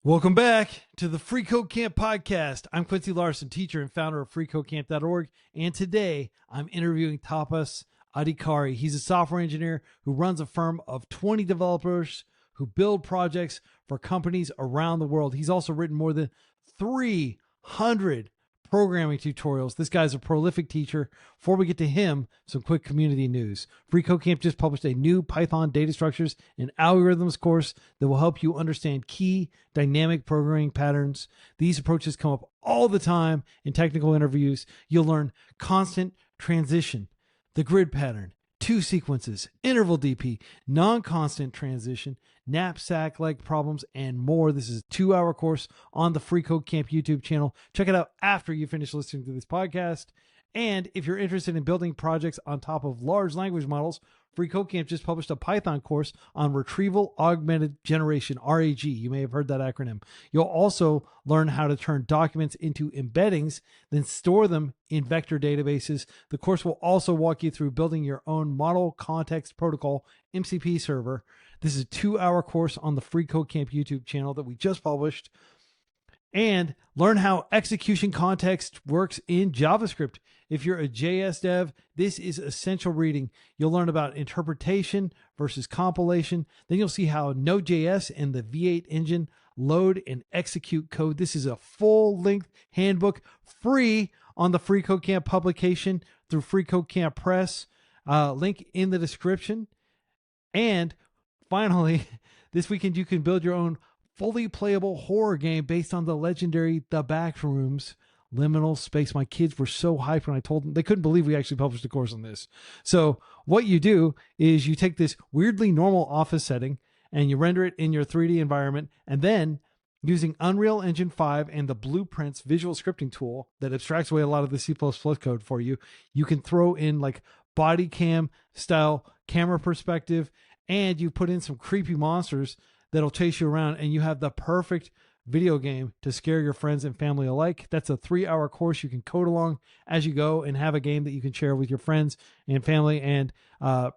Welcome back to the Free Code Camp podcast. I'm Quincy Larson, teacher and founder of freeCodeCamp.org. And today I'm interviewing Tapas Adhikary. He's a software engineer who runs a firm of 20 developers who build projects for companies around the world. He's also written more than 300 programming tutorials. This guy's a prolific teacher. Before we get to him, some quick community news. FreeCodeCamp just published a new Python data structures and algorithms course that will help you understand key dynamic programming patterns. These approaches come up all the time in technical interviews. You'll learn constant transition, the grid pattern, two sequences, interval DP, non-constant transition, knapsack-like problems, and more. This is a 2-hour course on the FreeCodeCamp YouTube channel. Check it out after you finish listening to this podcast. And if you're interested in building projects on top of large language models, FreeCodeCamp just published a Python course on Retrieval Augmented Generation, RAG. You may have heard that acronym. You'll also learn how to turn documents into embeddings, then store them in vector databases. The course will also walk you through building your own Model Context Protocol MCP server. This is a 2-hour course on the FreeCodeCamp YouTube channel that we just published. And learn how execution context works in JavaScript. If you're a JS dev, this is essential reading. You'll learn about interpretation versus compilation. Then you'll see how Node.js and the V8 engine load and execute code. This is a full-length handbook, free on the FreeCodeCamp publication through FreeCodeCamp Press. Link in the description. And finally, this weekend you can build your own fully playable horror game based on the legendary The Backrooms Liminal Space. My kids were so hyped when I told them. They couldn't believe we actually published a course on this. So what you do is you take this weirdly normal office setting and you render it in your 3D environment, and then using Unreal Engine 5 and the Blueprints visual scripting tool that abstracts away a lot of the C++ code for you, you can throw in like body cam style camera perspective, and you put in some creepy monsters that'll chase you around, and you have the perfect video game to scare your friends and family alike. That's a 3-hour course. You can code along as you go and have a game that you can share with your friends and family and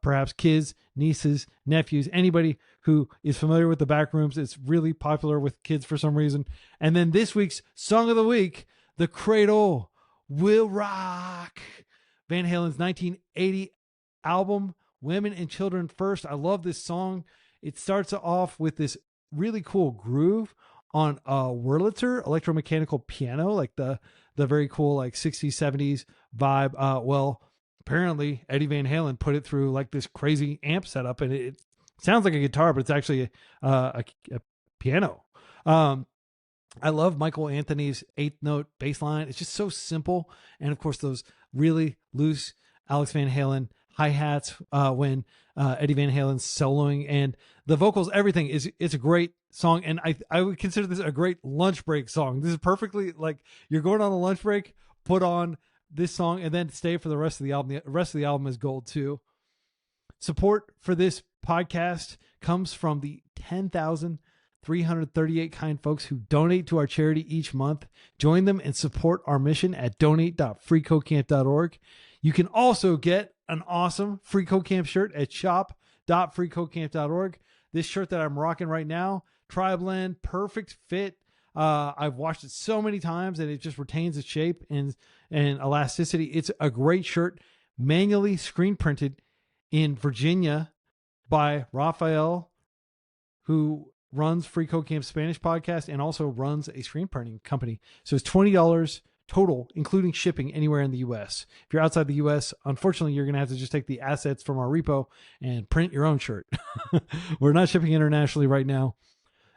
perhaps kids, nieces, nephews, anybody who is familiar with the Backrooms. It's really popular with kids for some reason. And then this week's Song of the Week, The Cradle Will Rock, Van Halen's 1980 album, Women and Children First. I love this song. It starts off with this really cool groove on a Wurlitzer electromechanical piano, like the very cool like 60s, 70s vibe. Well, apparently Eddie Van Halen put it through like this crazy amp setup, and it sounds like a guitar, but it's actually a piano. I love Michael Anthony's 8th note bass line. It's just so simple. And of course, those really loose Alex Van Halen hi-hats when Eddie Van Halen's soloing, and the vocals, everything it's a great song. And I would consider this a great lunch break song. This is perfectly like you're going on a lunch break, put on this song and then stay for the rest of the album. The rest of the album is gold too. Support for this podcast comes from the 10,338 kind folks who donate to our charity each month. Join them and support our mission at donate.freecodecamp.org. You can also get an awesome Free Code Camp shirt at shop.freecodecamp.org. This shirt that I'm rocking right now, tri-blend, perfect fit. I've washed it so many times and it just retains its shape and elasticity. It's a great shirt, manually screen printed in Virginia by Rafael, who runs Free Code Camp Spanish podcast and also runs a screen printing company. So it's $20 total, including shipping anywhere in the U.S. If you're outside the U.S., unfortunately, you're going to have to just take the assets from our repo and print your own shirt. We're not shipping internationally right now.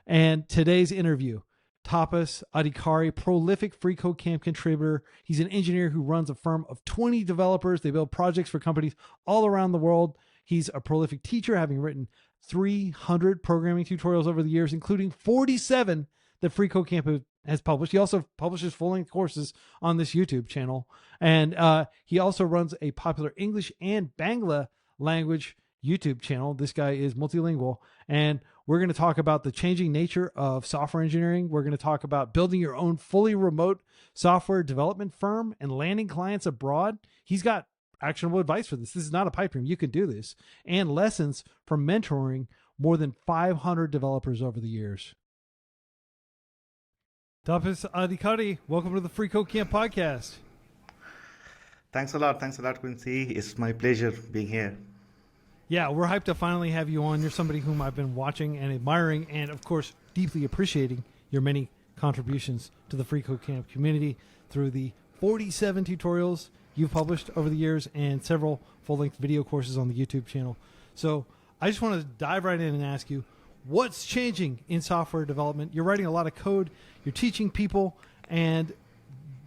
And today's interview, Tapas Adhikary, prolific Free Code Camp contributor. He's an engineer who runs a firm of 20 developers. They build projects for companies all around the world. He's a prolific teacher, having written 300 programming tutorials over the years, including 47 that Free Code Camp has published. He also publishes full-length courses on this YouTube channel. And he also runs a popular English and Bangla-language YouTube channel. This guy is multilingual. And we're going to talk about the changing nature of software engineering. We're going to talk about building your own fully remote software development firm and landing clients abroad. He's got actionable advice for this. This is not a pipe dream. You can do this. And lessons from mentoring more than 500 developers over the years. Tapas Adhikari, welcome to the Free Code Camp podcast. Thanks a lot, Quincy. It's my pleasure being here. Yeah, we're hyped to finally have you on. You're somebody whom I've been watching and admiring, and of course, deeply appreciating your many contributions to the Free Code Camp community through the 47 tutorials you've published over the years and several full-length video courses on the YouTube channel. So I just want to dive right in and ask you, what's changing in software development? You're writing a lot of code, you're teaching people, and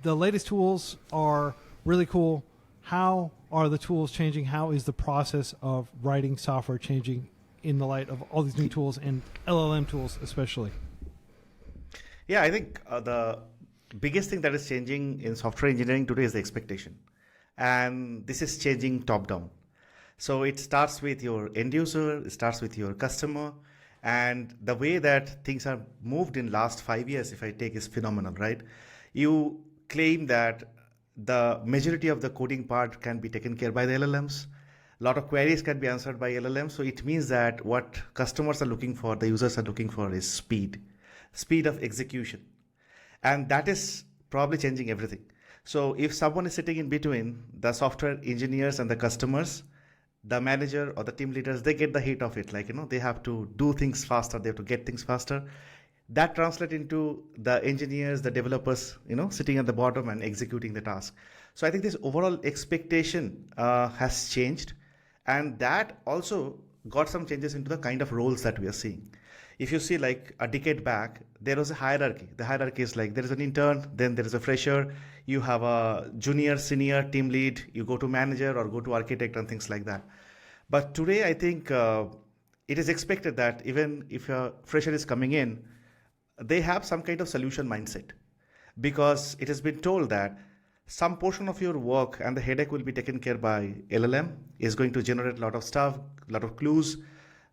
the latest tools are really cool. How are the tools changing? How is the process of writing software changing in the light of all these new tools and LLM tools especially? Yeah, I think the biggest thing that is changing in software engineering today is the expectation. And this is changing top down. So it starts with your end user, it starts with your customer, and the way that things are moved in last 5 years, if I take, is phenomenal, right? You claim that the majority of the coding part can be taken care by the LLMs. A lot of queries can be answered by LLMs. So it means that what customers are looking for, the users are looking for, is speed of execution. And that is probably changing everything. So if someone is sitting in between the software engineers and the customers, the manager or the team leaders, they get the heat of it. Like, they have to do things faster. They have to get things faster. That translates into the engineers, the developers, sitting at the bottom and executing the task. So I think this overall expectation has changed. And that also got some changes into the kind of roles that we are seeing. If you see, like a decade back, there was a hierarchy. The hierarchy is like there is an intern, then there is a fresher, you have a junior, senior, team lead, you go to manager or go to architect and things like that. But today, I think it is expected that even if a fresher is coming in, they have some kind of solution mindset, because it has been told that some portion of your work and the headache will be taken care by LLM, is going to generate a lot of stuff, a lot of clues,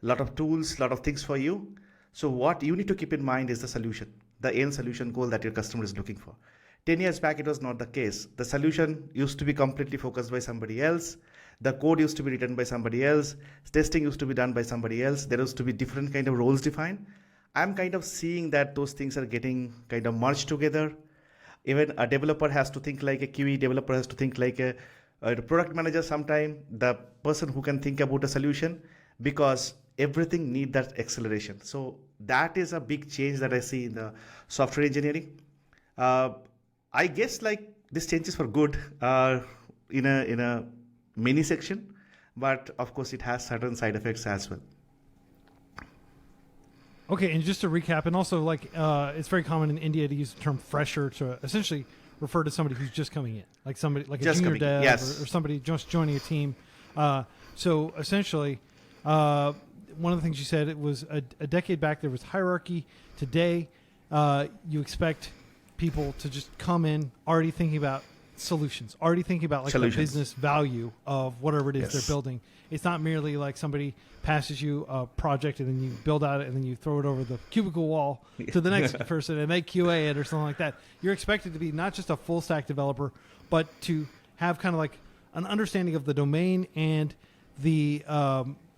a lot of tools, a lot of things for you. So what you need to keep in mind is the solution, the end solution goal that your customer is looking for. 10 years back, it was not the case. The solution used to be completely focused by somebody else. The code used to be written by somebody else. Testing used to be done by somebody else. There used to be different kind of roles defined. I'm kind of seeing that those things are getting kind of merged together. Even a developer has to think like a QE, developer has to think like a product manager sometime, the person who can think about a solution, because everything needs that acceleration. So that is a big change that I see in the software engineering. I guess like this changes for good in a mini section, but of course it has certain side effects as well. Okay, and just to recap, and also like it's very common in India to use the term fresher to essentially refer to somebody who's just coming in, like somebody like just a junior dev, yes, or somebody just joining a team. So essentially, one of the things you said, it was a decade back there was hierarchy. Today, you expect people to just come in already thinking about solutions, already thinking about like the business value of whatever it is they're building. It's not merely like somebody passes you a project and then you build out it and then you throw it over the cubicle wall to the next person and they QA it or something like that. You're expected to be not just a full stack developer, but to have kind of like an understanding of the domain and the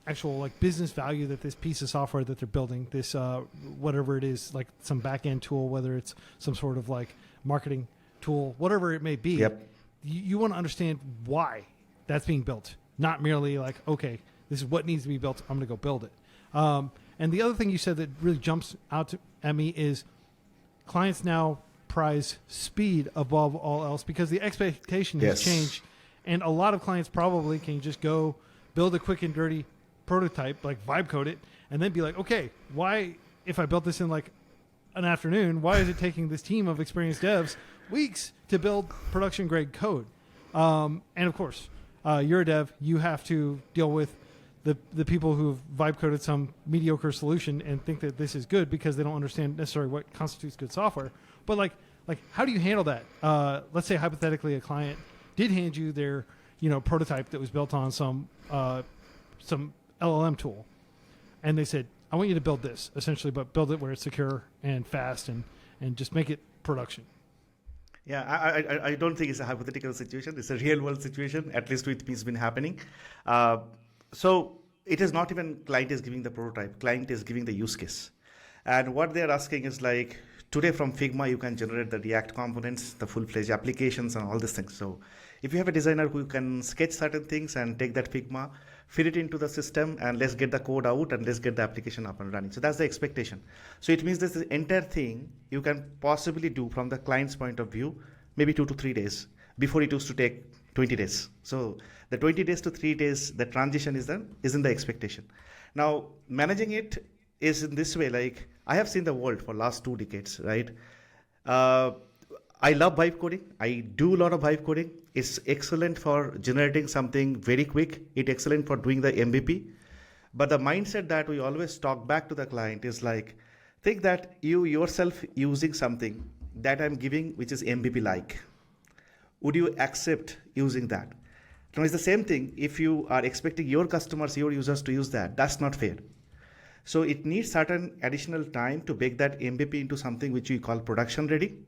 actual like business value that this piece of software that they're building, this whatever it is, like some back end tool, whether it's some sort of like marketing tool, whatever it may be, you want to understand why that's being built, not merely like, okay, this is what needs to be built, I'm going to go build it. And the other thing you said that really jumps out at me is clients now prize speed above all else because the expectation has changed. And a lot of clients probably can just go build a quick and dirty prototype, like vibe code it, and then be like, okay, why, if I built this in like an afternoon, why is it taking this team of experienced devs weeks to build production grade code? And of course, you're a dev, you have to deal with the people who've vibe coded some mediocre solution and think that this is good because they don't understand necessarily what constitutes good software. But like how do you handle that? Let's say hypothetically a client did hand you their prototype that was built on some LLM tool, and they said, I want you to build this essentially, but build it where it's secure and fast and just make it production. Yeah, I don't think it's a hypothetical situation. It's a real world situation, at least with me it's been happening. So it is not even client is giving the prototype, client is giving the use case. And what they're asking is like today from Figma, you can generate the React components, the full-fledged applications and all these things. So if you have a designer who can sketch certain things and take that Figma, fit it into the system, and let's get the code out and let's get the application up and running. So that's the expectation. So it means this entire thing you can possibly do from the client's point of view, maybe 2 to 3 days. Before it used to take 20 days. So the 20 days to 3 days, the transition is in the expectation. Now, managing it is in this way, like I have seen the world for last 2 decades, right? I love vibe coding. I do a lot of vibe coding. It's excellent for generating something very quick. It's excellent for doing the MVP. But the mindset that we always talk back to the client is like, think that you yourself using something that I'm giving, which is MVP-like. Would you accept using that? Now, it's the same thing if you are expecting your customers, your users to use that. That's not fair. So it needs certain additional time to bake that MVP into something which we call production ready,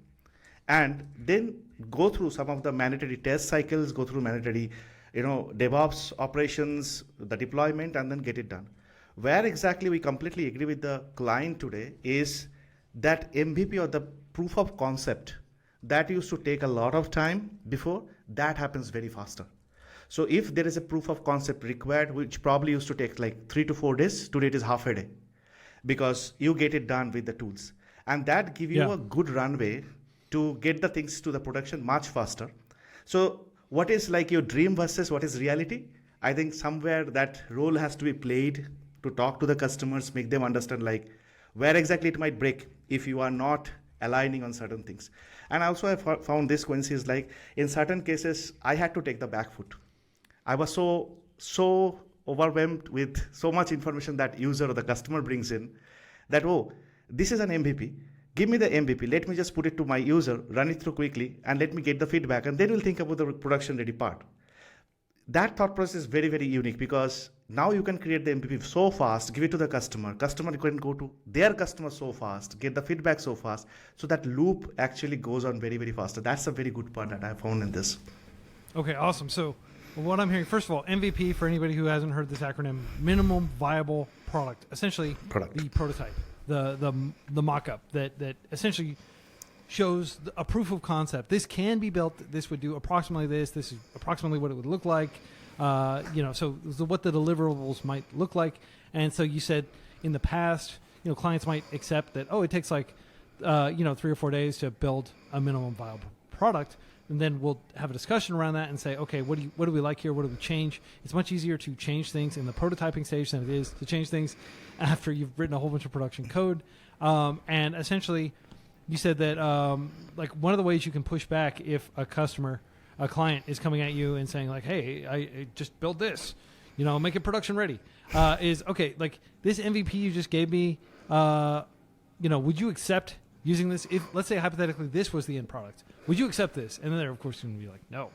and then go through some of the mandatory test cycles, go through mandatory, DevOps operations, the deployment, and then get it done. Where exactly we completely agree with the client today is that MVP or the proof of concept that used to take a lot of time before, that happens very faster. So if there is a proof of concept required, which probably used to take like 3 to 4 days, today it is half a day, because you get it done with the tools. And that gives you a good runway to get the things to the production much faster. So what is like your dream versus what is reality? I think somewhere that role has to be played to talk to the customers, make them understand like where exactly it might break if you are not aligning on certain things. And also I found this, Quincy, is like in certain cases, I had to take the back foot. I was so overwhelmed with so much information that user or the customer brings in that, oh, this is an MVP. Give me the MVP. Let me just put it to my user, run it through quickly, and let me get the feedback. And then we'll think about the production ready part. That thought process is very, very unique because now you can create the MVP so fast, give it to the customer. Customer can go to their customer so fast, get the feedback so fast. So that loop actually goes on very, very fast. So that's a very good part that I found in this. Okay, awesome. So what I'm hearing, first of all, MVP, for anybody who hasn't heard this acronym, minimum viable product, essentially the prototype, the mock-up that essentially shows a proof of concept. This can be built. This would do approximately this. This is approximately what it would look like. So what the deliverables might look like. And so you said in the past, clients might accept that, it takes like, 3 or 4 days to build a minimum viable product. And then we'll have a discussion around that and say, okay, what do we like here? What do we change? It's much easier to change things in the prototyping stage than it is to change things after you've written a whole bunch of production code. And essentially, you said that like one of the ways you can push back if a client is coming at you and saying like, hey, I just built this, make it production ready, is, okay, like this MVP you just gave me, would you accept using this? If, let's say hypothetically, this was the end product, would you accept this? And then they're of course going to be like, no.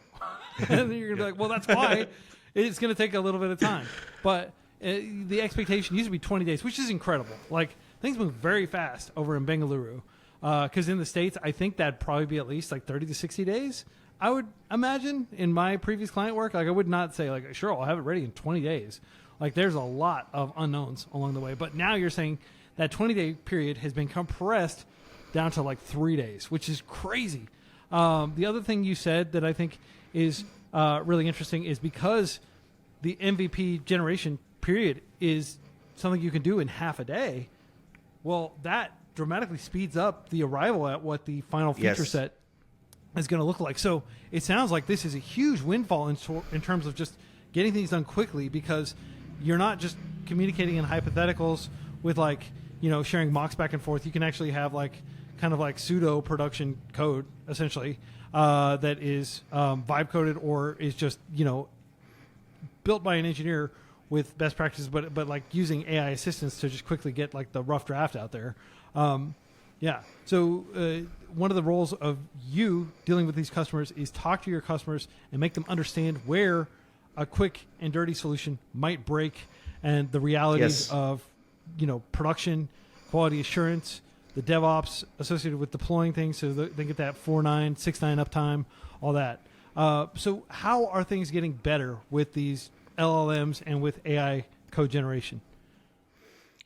And then you're going to be like, well, that's why it's going to take a little bit of time. But the expectation used to be 20 days, which is incredible. Like things move very fast over in Bengaluru. Because in the States, I think that'd probably be at least like 30 to 60 days. I would imagine in my previous client work, like I would not say like, sure, I'll have it ready in 20 days. Like there's a lot of unknowns along the way. But now you're saying that 20-day period has been compressed down to like 3 days, which is crazy. The other thing you said that I think is really interesting is because the MVP generation period is something you can do in half a day. Well, that dramatically speeds up the arrival at what the final feature set is going to look like. So it sounds like this is a huge windfall in terms of just getting things done quickly, because you're not just communicating in hypotheticals with like, sharing mocks back and forth. You can actually have like kind of like pseudo production code essentially that is vibe coded or is just, built by an engineer with best practices, but like using AI assistance to just quickly get like the rough draft out there. So one of the roles of you dealing with these customers is talk to your customers and make them understand where a quick and dirty solution might break and the realities of, production, quality assurance, the DevOps associated with deploying things so that they get that 4.9, 6.9 uptime, all that. So how are things getting better with these LLMs and with AI code generation?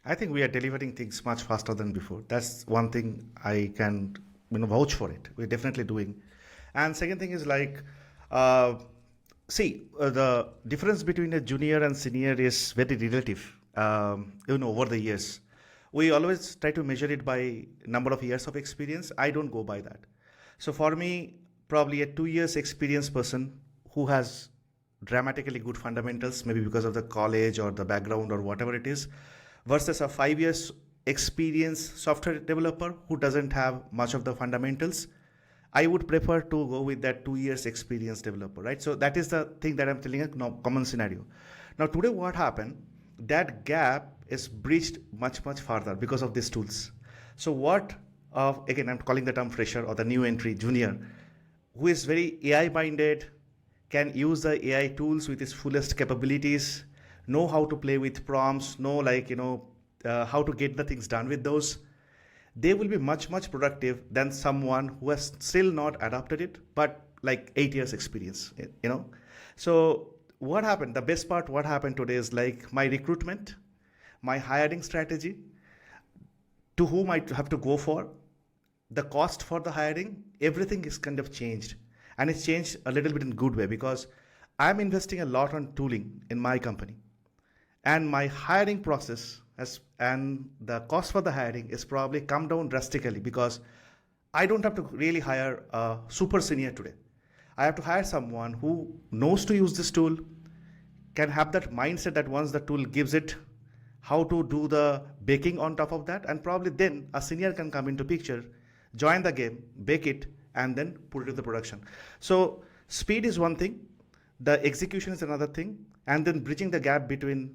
I think we are delivering things much faster than before. That's one thing I can vouch for it. We're definitely doing. And second thing is like, uh, the difference between a junior and senior is very relative. Over the years, we always try to measure it by number of years of experience. I don't go by that. So for me, probably a 2 years experienced person who has dramatically good fundamentals, maybe because of the college or the background or whatever it is, versus a 5 years experienced software developer who doesn't have much of the fundamentals. I would prefer to go with that 2 years experienced developer, right? So that is the thing that I'm telling a common scenario. Now today what happened, that gap is breached much, much farther because of these tools. So again, I'm calling the term fresher or the new entry junior, who is very AI minded, can use the AI tools with its fullest capabilities, know how to play with prompts, know how to get the things done with those. They will be much, much productive than someone who has still not adopted it, but like 8 years experience. So what happened? The best part, what happened today is like my recruitment, my hiring strategy, to whom I have to go for, the cost for the hiring, everything is kind of changed. And it's changed a little bit in a good way because I'm investing a lot on tooling in my company. And my hiring process and the cost for the hiring is probably come down drastically because I don't have to really hire a super senior today. I have to hire someone who knows to use this tool, can have that mindset that once the tool gives it, how to do the baking on top of that, and probably then a senior can come into picture, join the game, bake it, and then put it into production. So speed is one thing, the execution is another thing, and then bridging the gap between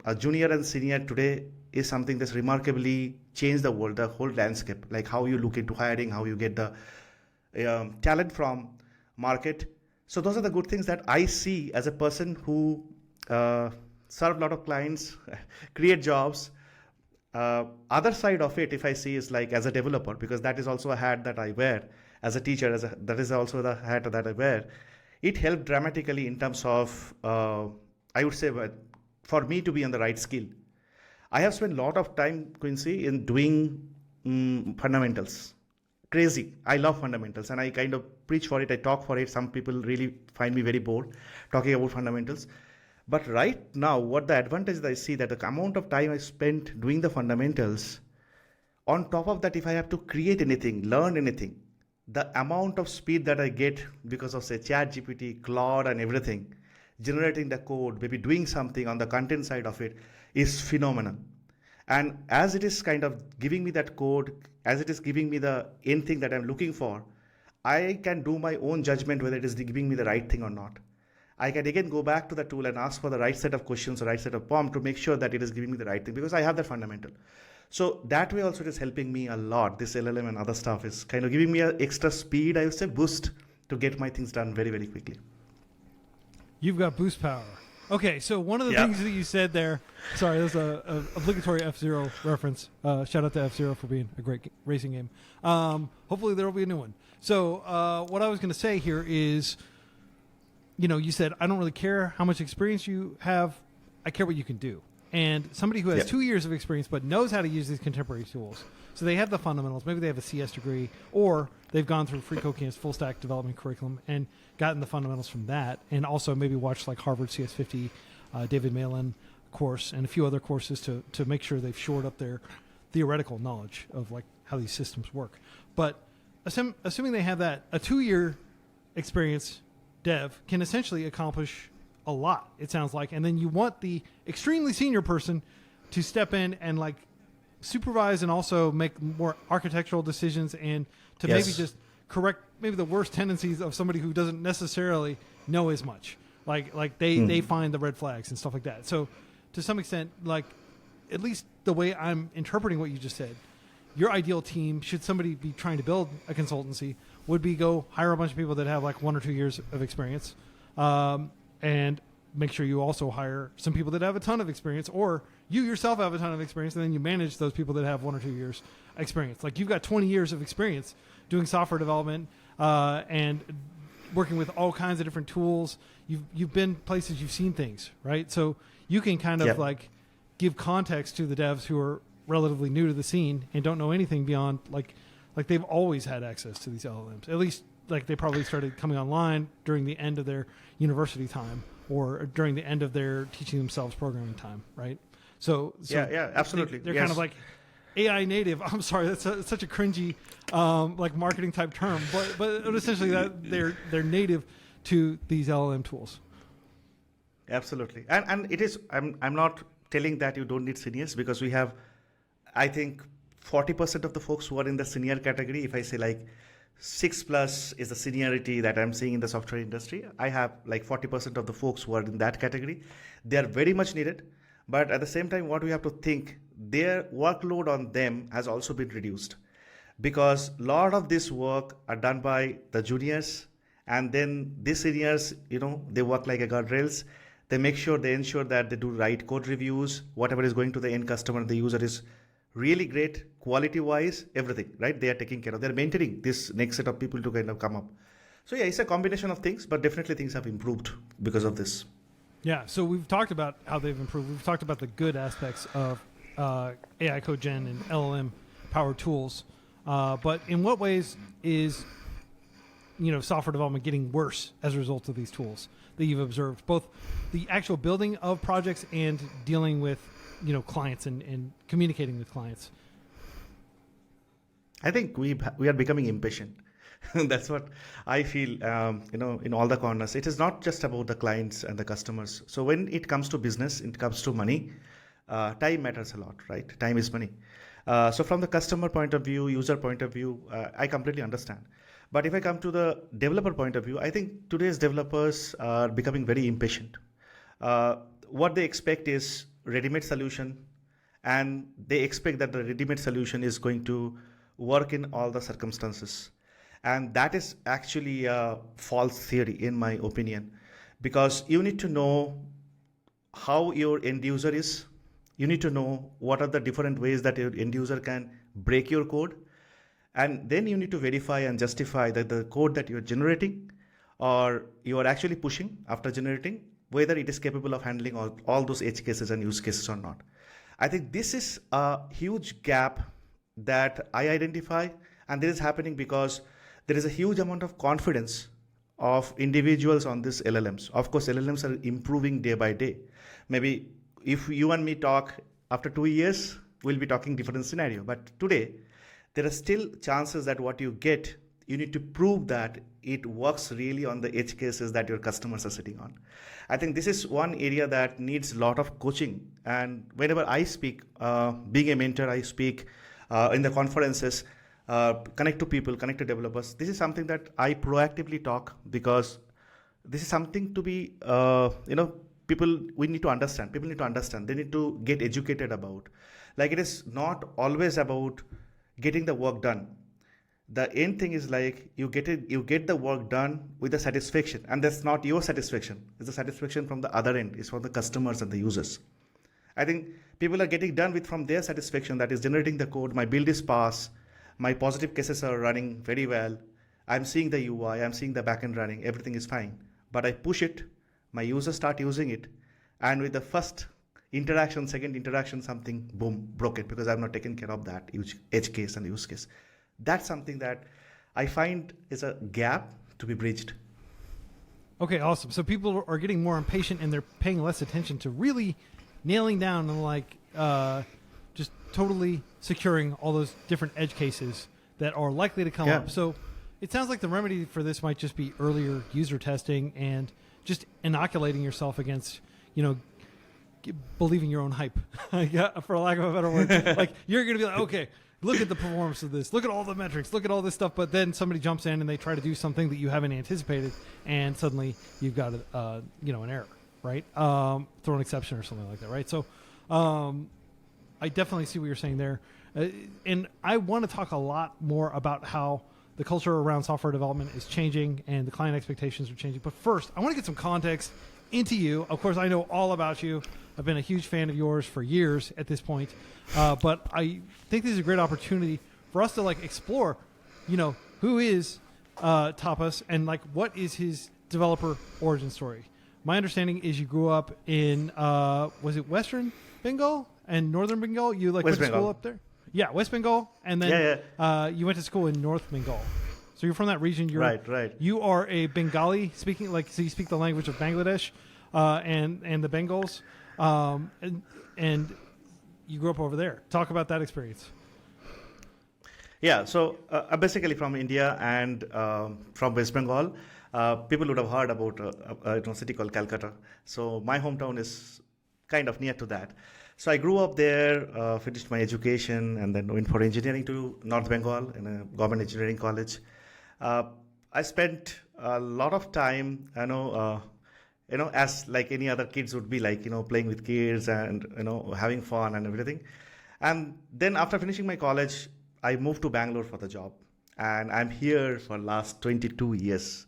a junior and senior today is something that's remarkably changed the world, the whole landscape, like how you look into hiring, how you get the talent from market. So those are the good things that I see as a person who serve a lot of clients, create jobs. Other side of it, if I see, is like as a developer, because that is also a hat that I wear. As a teacher, that is also the hat that I wear. It helped dramatically in terms of, I would say, for me to be on the right skill. I have spent a lot of time, Quincy, in doing fundamentals. Crazy. I love fundamentals and I kind of preach for it. I talk for it. Some people really find me very bored talking about fundamentals. But right now, what the advantage that I see, that the amount of time I spent doing the fundamentals, on top of that, if I have to create anything, learn anything, the amount of speed that I get because of, say, ChatGPT, Claude, and everything, generating the code, maybe doing something on the content side of it, is phenomenal. And as it is kind of giving me that code, as it is giving me the end thing that I'm looking for, I can do my own judgment whether it is giving me the right thing or not. I can again go back to the tool and ask for the right set of questions or right set of prompt to make sure that it is giving me the right thing because I have that fundamental. So that way also it is helping me a lot. This LLM and other stuff is kind of giving me an extra speed, I would say, boost to get my things done very, very quickly. You've got boost power. Okay, so one of the things that you said there, sorry, there's a obligatory F-Zero reference. Shout out to F-Zero for being a great racing game. Hopefully there will be a new one. So what I was going to say here is, you said, I don't really care how much experience you have. I care what you can do. And somebody who has 2 years of experience but knows how to use these contemporary tools. So they have the fundamentals. Maybe they have a CS degree, or they've gone through freeCodeCamp's full stack development curriculum and gotten the fundamentals from that, and also maybe watched like Harvard CS50, David Malin course, and a few other courses to make sure they've shored up their theoretical knowledge of like how these systems work. But assuming they have that, a 2-year experience dev can essentially accomplish a lot, it sounds like. And then you want the extremely senior person to step in and like supervise and also make more architectural decisions and to maybe just correct maybe the worst tendencies of somebody who doesn't necessarily know as much. Like they find the red flags and stuff like that. So to some extent, like at least the way I'm interpreting what you just said, your ideal team, should somebody be trying to build a consultancy, would be go hire a bunch of people that have like 1 or 2 years of experience, and make sure you also hire some people that have a ton of experience, or you yourself have a ton of experience, and then you manage those people that have 1 or 2 years experience. Like you've got 20 years of experience doing software development and working with all kinds of different tools. You've been places, you've seen things, right? So you can kind of like give context to the devs who are relatively new to the scene and don't know anything beyond like they've always had access to these LLMs. At least like they probably started coming online during the end of their university time or during the end of their teaching themselves programming time, right? So yeah, absolutely. They're kind of like AI native. I'm sorry, that's such a cringy like marketing type term, but essentially that they're native to these LLM tools. Absolutely, and it is. I'm not telling that you don't need seniors, because we have, I think, 40% of the folks who are in the senior category. If I say like 6+ is the seniority that I'm seeing in the software industry, I have like 40% of the folks who are in that category. They are very much needed, but at the same time, what we have to think, their workload on them has also been reduced, because a lot of this work are done by the juniors, and then these seniors, they work like a guardrails. They ensure that they do right code reviews. Whatever is going to the end customer, the user is really great, quality-wise, everything, right? They are taking care of. They're maintaining this next set of people to kind of come up. So yeah, it's a combination of things, but definitely things have improved because of this. Yeah, so we've talked about how they've improved. We've talked about the good aspects of AI code gen and LLM powered tools. But in what ways is software development getting worse as a result of these tools that you've observed, both the actual building of projects and dealing with clients and communicating with clients? I think we are becoming impatient. That's what I feel, in all the corners. It is not just about the clients and the customers. So when it comes to business, it comes to money, time matters a lot, right? Time is money. So from the customer point of view, user point of view, I completely understand. But if I come to the developer point of view, I think today's developers are becoming very impatient. What they expect is ready-made solution, and they expect that the ready-made solution is going to work in all the circumstances. And that is actually a false theory, in my opinion, because you need to know how your end user is. You need to know what are the different ways that your end user can break your code. And then you need to verify and justify that the code that you're generating or you are actually pushing after generating, whether it is capable of handling all those edge cases and use cases or not. I think this is a huge gap that I identify, and this is happening because there is a huge amount of confidence of individuals on these LLMs. Of course, LLMs are improving day by day. Maybe if you and me talk after 2 years, we'll be talking different scenario. But today, there are still chances that what you get, you need to prove that it works really on the edge cases that your customers are sitting on. I think this is one area that needs a lot of coaching. And whenever I speak, being a mentor, I speak in the conferences, connect to people, connect to developers. This is something that I proactively talk, because this is something to be, we need to understand. People need to understand. They need to get educated about. Like, it is not always about getting the work done. The end thing is like you get the work done with the satisfaction, and that's not your satisfaction. It's the satisfaction from the other end. It's from the customers and the users. I think people are getting done from their satisfaction, that is generating the code. My build is passed. My positive cases are running very well. I'm seeing the UI. I'm seeing the backend running. Everything is fine. But I push it. My users start using it, and with the first interaction, second interaction, something boom, broke it, because I've not taken care of that edge case and use case. That's something that I find is a gap to be bridged. Okay, awesome. So people are getting more impatient, and they're paying less attention to really nailing down and just totally securing all those different edge cases that are likely to come up. So it sounds like the remedy for this might just be earlier user testing and just inoculating yourself against, believing your own hype, for lack of a better word. Like, you're going to be like, okay, look at the performance of this. Look at all the metrics. Look at all this stuff. But then somebody jumps in and they try to do something that you haven't anticipated, and suddenly you've got an error, right? Throw an exception or something like that, right? So I definitely see what you're saying there. And I want to talk a lot more about how the culture around software development is changing and the client expectations are changing. But first, I want to get some context into you. Of course, I know all about you. I've been a huge fan of yours for years at this point. But I think this is a great opportunity for us to explore, who is Tapas, and what is his developer origin story. My understanding is you grew up in, was it Western Bengal and northern Bengal? You like West went to Bengal. school up there? Yeah, West Bengal, and then you went to school in North Bengal. So you're from that region. You're Right. You are a Bengali speaking, like, so you speak the language of Bangladesh, and the Bengals, and you grew up over there. Talk about that experience. Yeah, so I'm basically from India and from West Bengal. People would have heard about a city called Calcutta. So my hometown is kind of near to that. So I grew up there, finished my education, and then went for engineering to North Bengal in a government engineering college. I spent a lot of time, as like any other kids would be like, playing with kids and, having fun and everything. And then after finishing my college, I moved to Bangalore for the job. And I'm here for last 22 years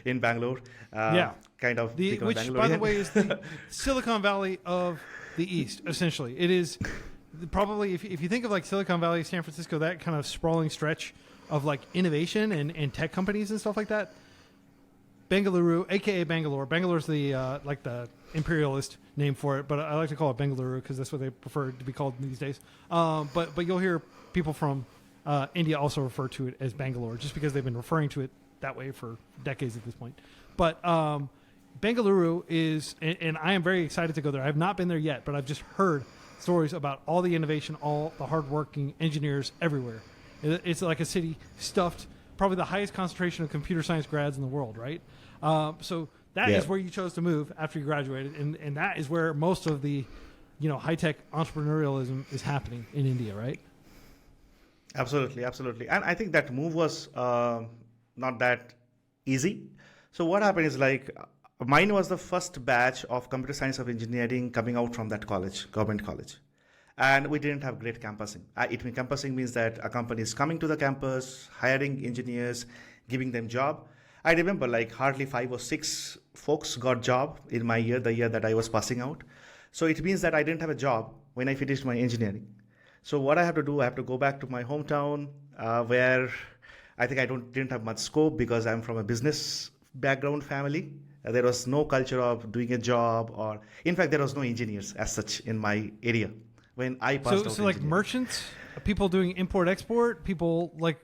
in Bangalore. Kind of. Which, by the way, is the Silicon Valley of the East, essentially. It is probably, if you think of like Silicon Valley, San Francisco, that kind of sprawling stretch of like innovation and tech companies and stuff like that. Bengaluru, aka Bangalore. Bangalore's the like the imperialist name for it, but I like to call it Bengaluru because that's what they prefer to be called these days. But you'll hear people from India also refer to it as Bangalore, just because they've been referring to it that way for decades at this point. But Bengaluru is, and I am very excited to go there. I have not been there yet, but I've just heard stories about all the innovation, all the hardworking engineers everywhere. It's like a city stuffed, probably the highest concentration of computer science grads in the world, right? So that is where you chose to move after you graduated, and that is where most of the, high-tech entrepreneurialism is happening in India, right? Absolutely. And I think that move was not that easy. So what happened is like, mine was the first batch of computer science of engineering coming out from that college, government college. And we didn't have great campusing. Campusing means that a company is coming to the campus, hiring engineers, giving them job. I remember like hardly 5 or 6 folks got job in my year, the year that I was passing out. So it means that I didn't have a job when I finished my engineering. So what I have to do, I have to go back to my hometown where I think I didn't have much scope because I'm from a business background family. There was no culture of doing a job, or in fact, there was no engineers as such in my area when I passed out. So like merchants, people doing import-export, people like...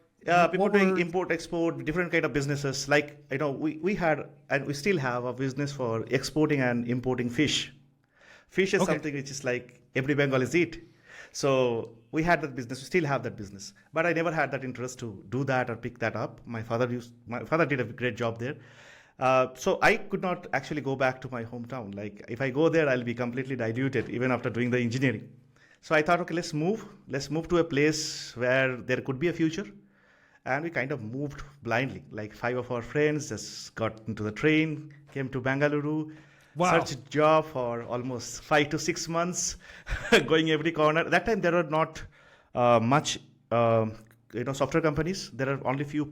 people doing import-export, different kind of businesses. Like, we had, and we still have a business for exporting and importing fish. Fish is something which is like every Bengalis eat. So we had that business, we still have that business. But I never had that interest to do that or pick that up. My father did a great job there. So I could not actually go back to my hometown. Like if I go there, I'll be completely diluted even after doing the engineering. So I thought, okay, let's move to a place where there could be a future. And we kind of moved blindly. Like 5 of our friends just got into the train, came to Bengaluru, searched job for almost 5 to 6 months, going every corner. That time there were not much, software companies. There are only few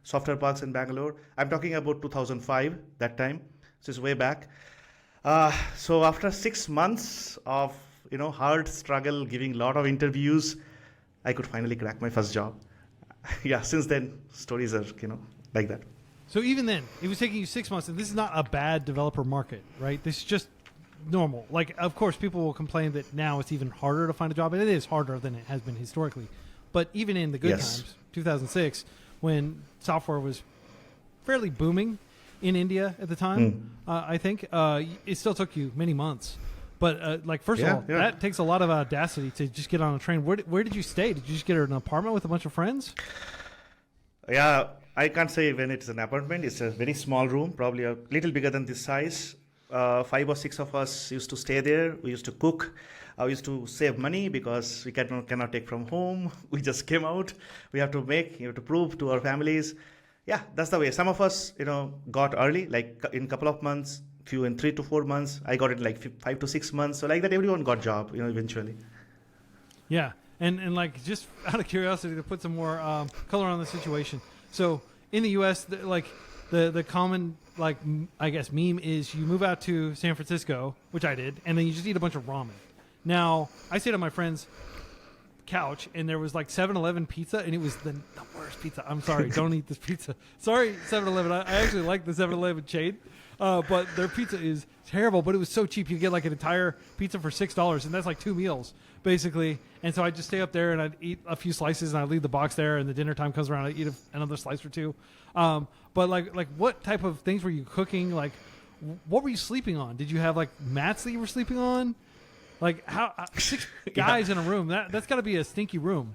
software parks in Bangalore. I'm talking about 2005, that time. This is way back. So after 6 months of, hard struggle, giving a lot of interviews, I could finally crack my first job. Yeah, since then, stories are, like that. So even then, it was taking you 6 months, and this is not a bad developer market, right? This is just normal. Like, of course, people will complain that now it's even harder to find a job, and it is harder than it has been historically. But even in the good times, 2006, when software was fairly booming in India at the time, I think, it still took you many months. But first of all, that takes a lot of audacity to just get on a train. Where did you stay? Did you just get an apartment with a bunch of friends? Yeah, I can't say when it's an apartment. It's a very small room, probably a little bigger than this size. 5 or 6 of us used to stay there. We used to cook. I used to save money because we cannot take from home. We just came out. We have to prove to our families. Yeah, that's the way. Some of us, got early, like in a couple of months. Few in 3 to 4 months. I got it like 5 to 6 months. So like that, everyone got job, eventually. Yeah, and like just out of curiosity to put some more color on the situation. So in the U.S., the common I guess meme is you move out to San Francisco, which I did, and then you just eat a bunch of ramen. Now I say to my friends, couch, and there was like 7-Eleven pizza, and it was the worst pizza. I'm sorry, don't eat this pizza. Sorry, 7-Eleven. I actually like the 7-Eleven chain, but their pizza is terrible. But it was so cheap. You get like an entire pizza for $6, and that's like 2 meals basically. And so I'd just stay up there and I'd eat a few slices, and I'd leave the box there. And the dinner time comes around, I'd eat another slice or two. But like what type of things were you cooking? Like, what were you sleeping on? Did you have like mats that you were sleeping on? Like how 6 guys in a room? That's got to be a stinky room.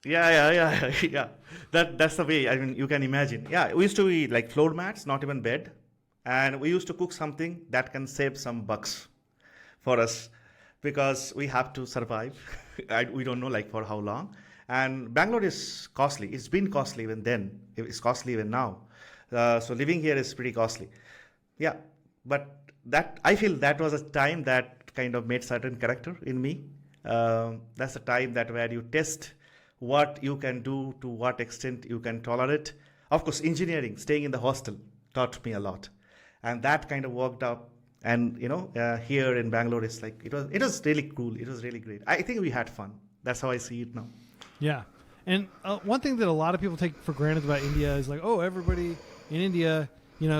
Yeah. That's the way. I mean, you can imagine. Yeah, we used to eat like floor mats, not even bed, and we used to cook something that can save some bucks for us because we have to survive. We don't know like for how long. And Bangalore is costly. It's been costly even then. It's costly even now. So living here is pretty costly. Yeah, but that I feel that was a time that kind of made certain character in me. That's a time that where you test what you can do, to what extent you can tolerate. Of course, engineering, staying in the hostel taught me a lot, and that kind of worked out. And here in Bangalore, it's like it was really cool. It was really great. I think we had fun. That's how I see it now. Yeah, and one thing that a lot of people take for granted about India is like, oh, everybody in India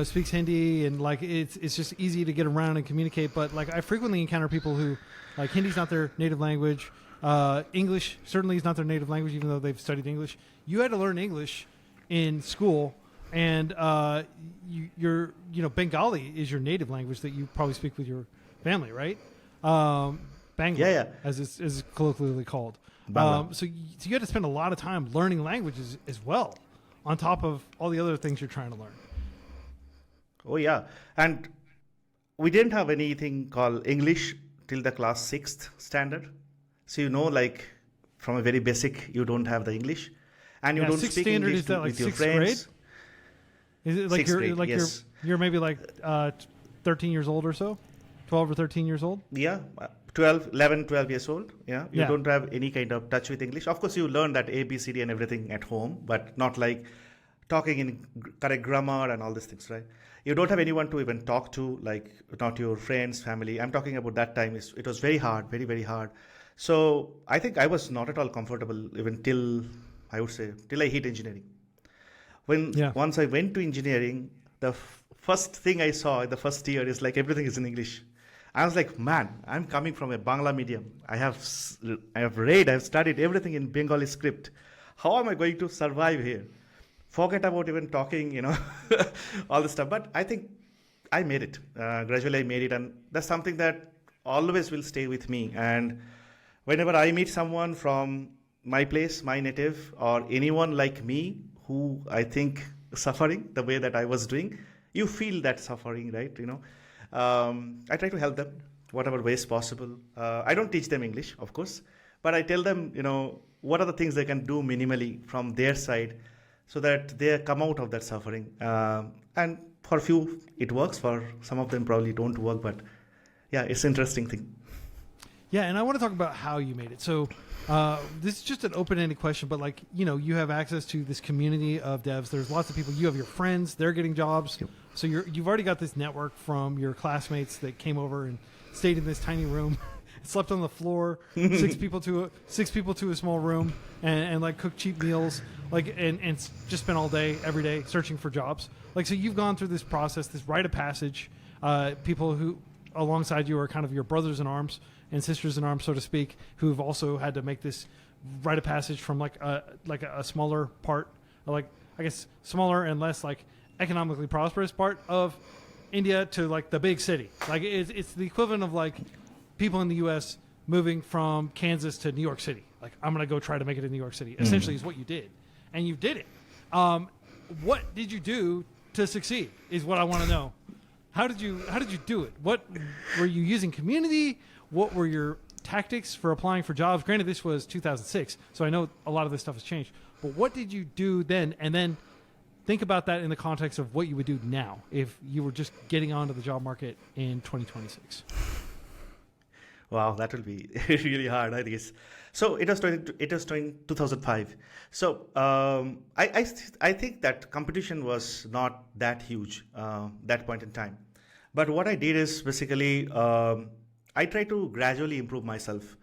speaks Hindi, and like it's just easy to get around and communicate. But like I frequently encounter people who like Hindi's not their native language. English certainly is not their native language, even though they've studied English. You had to learn English in school, and Bengali is your native language that you probably speak with your family, right? Bangla, yeah. as it's colloquially called. So you had to spend a lot of time learning languages as well, on top of all the other things you're trying to learn. Oh yeah, and we didn't have anything called English till the class 6th standard. So like from a very basic, you don't have the English, and you don't speak English is that like with your 6th friends. Grade? Is it like yes. you're maybe like 13 years old or so, 12 or 13 years old? Yeah, 12 years old. Yeah, you don't have any kind of touch with English. Of course, you learn that A, B, C, D, and everything at home, but not like talking in correct grammar and all these things, right? You don't have anyone to even talk to, like not your friends, family. I'm talking about that time. It was very hard, very, very hard. So I think I was not at all comfortable even till I hit engineering. Once I went to engineering, the first thing I saw in the first year is like everything is in English. I was like, man, I'm coming from a Bangla medium. I have studied everything in Bengali script. How am I going to survive here? Forget about even talking, all this stuff. But I think I made it. Gradually I made it. And that's something that always will stay with me. And whenever I meet someone from my place, my native, or anyone like me who I think suffering the way that I was doing, you feel that suffering, right? I try to help them whatever ways possible. I don't teach them English, of course, but I tell them, what are the things they can do minimally from their side so that they come out of that suffering. And for a few, it works. For some of them, probably don't work. But yeah, it's an interesting thing. Yeah, and I want to talk about how you made it. So this is just an open-ended question, but like, you have access to this community of devs. There's lots of people. You have your friends. They're getting jobs. Yep. So you've already got this network from your classmates that came over and stayed in this tiny room, slept on the floor, six people to a small room, and like cooked cheap meals, like and just spent all day, every day, searching for jobs. Like, so you've gone through this process, this rite of passage. People who alongside you are kind of your brothers in arms and sisters in arms, so to speak, who've also had to make this rite of passage from like a smaller part, like I guess smaller and less like economically prosperous part of India to like the big city. Like it's the equivalent of like people in the U.S. moving from Kansas to New York City. Like, I'm going to go try to make it in New York City. Essentially is what you did. And you did it. What did you do to succeed is what I want to know. How did you do it? What were you using community? What were your tactics for applying for jobs? Granted, this was 2006, so I know a lot of this stuff has changed. But what did you do then? And then think about that in the context of what you would do now if you were just getting onto the job market in 2026. Wow, that will be really hard, I guess. So it was 2005. So I think that competition was not that huge that point in time. But what I did is basically I tried to gradually improve myself.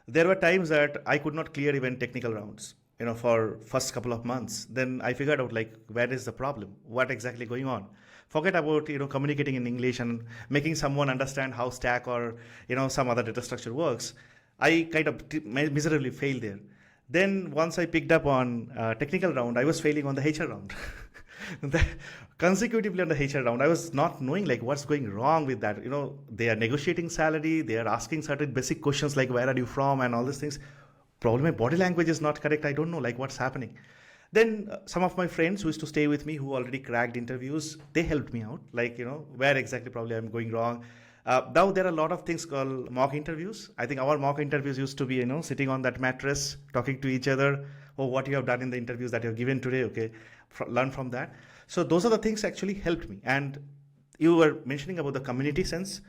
There were times that I could not clear even technical rounds, for first couple of months. Then I figured out like, where is the problem? What exactly going on? Forget about, communicating in English and making someone understand how stack or, some other data structure works. I kind of miserably failed there. Then once I picked up on technical round, I was failing on the HR round. Consecutively on the HR round, I was not knowing like what's going wrong with that. They are negotiating salary, they are asking certain basic questions like where are you from and all these things. Probably my body language is not correct. I don't know like what's happening. Then some of my friends who used to stay with me who already cracked interviews, they helped me out. Like, where exactly probably I'm going wrong. Now there are a lot of things called mock interviews. I think our mock interviews used to be, sitting on that mattress, talking to each other. Oh, what you have done in the interviews that you have given today. Okay, learn from that. So those are the things actually helped me. And you were mentioning about the community sense.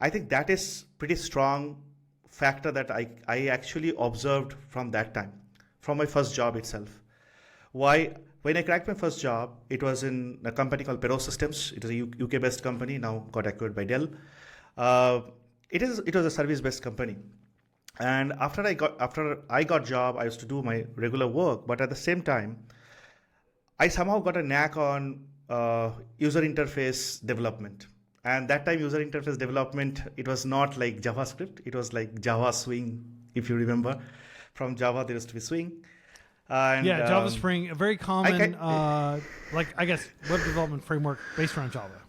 I think that is pretty strong factor that I actually observed from that time, from my first job itself. Why? When I cracked my first job, it was in a company called Perot Systems. It is a UK-based company, now got acquired by Dell. It was a service-based company. And after I got job, I used to do my regular work, but at the same time, I somehow got a knack on user interface development. And that time user interface development, it was not like JavaScript. It was like Java Swing, if you remember. From Java, there used to be Swing. And, Java Spring, a very common, web development framework based around Java.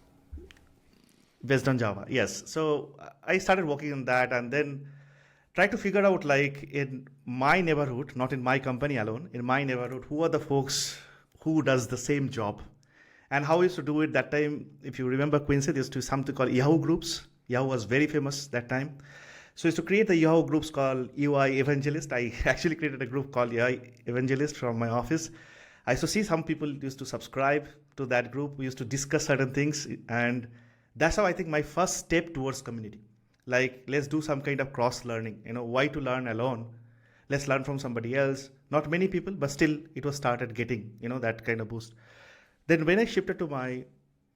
Based on Java, yes. So I started working on that and then tried to figure out like in my neighborhood, not in my company alone, in my neighborhood, who are the folks who does the same job and how we used to do it that time. If you remember Quincy, there used to be something called Yahoo groups. Yahoo was very famous that time. So I used to create the Yahoo groups called UI Evangelist. I actually created a group called UI Evangelist from my office. I used to see some people used to subscribe to that group. We used to discuss certain things. And that's how I think my first step towards community. Like, let's do some kind of cross learning. Why to learn alone? Let's learn from somebody else. Not many people, but still it was started getting, that kind of boost. Then when I shifted to my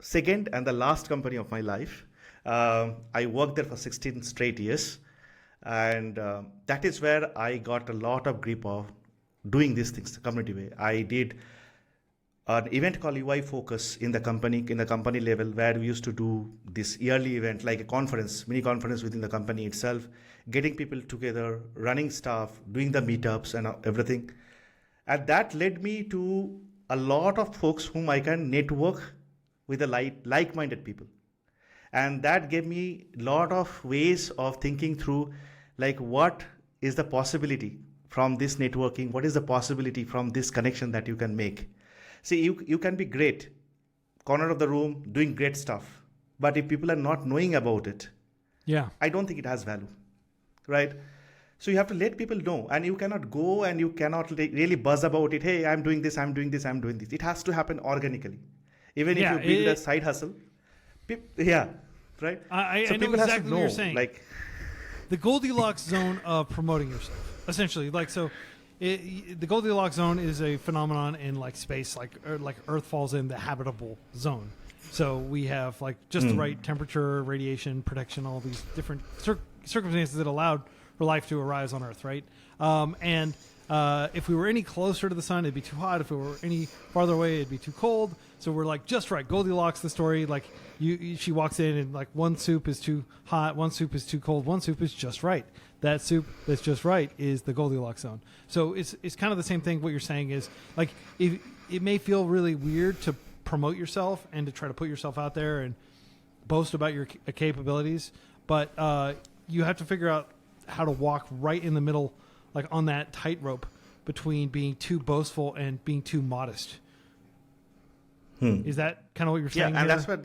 second and the last company of my life, I worked there for 16 straight years. And that is where I got a lot of grip of doing these things the community way. I did an event called UI Focus in the company level, where we used to do this yearly event, like a conference, mini conference within the company itself, getting people together, running stuff, doing the meetups and everything. And that led me to a lot of folks whom I can network with the like-minded people. And that gave me a lot of ways of thinking through, like, what is the possibility from this networking? What is the possibility from this connection that you can make? See, you can be great, corner of the room, doing great stuff. But if people are not knowing about it, I don't think it has value, right? So you have to let people know, and you cannot go and you cannot really buzz about it. Hey, I'm doing this, I'm doing this, I'm doing this. It has to happen organically. Even if you build a side hustle, right? I know exactly what you're saying. Like the Goldilocks zone of promoting yourself, essentially. The Goldilocks zone is a phenomenon in like space, like Earth falls in the habitable zone. So we have like just the right temperature, radiation, protection, all these different circumstances that allowed for life to arise on Earth, right? If we were any closer to the sun, it'd be too hot. If we were any farther away, it'd be too cold. So we're like just right. Goldilocks, the story, like she walks in and like one soup is too hot, one soup is too cold, one soup is just right. That soup that's just right is the Goldilocks zone. So it's kind of the same thing. What you're saying is like it may feel really weird to promote yourself and to try to put yourself out there and boast about your capabilities, but you have to figure out how to walk right in the middle, like on that tightrope between being too boastful and being too modest. Is that kind of what you're saying? Yeah, and that's what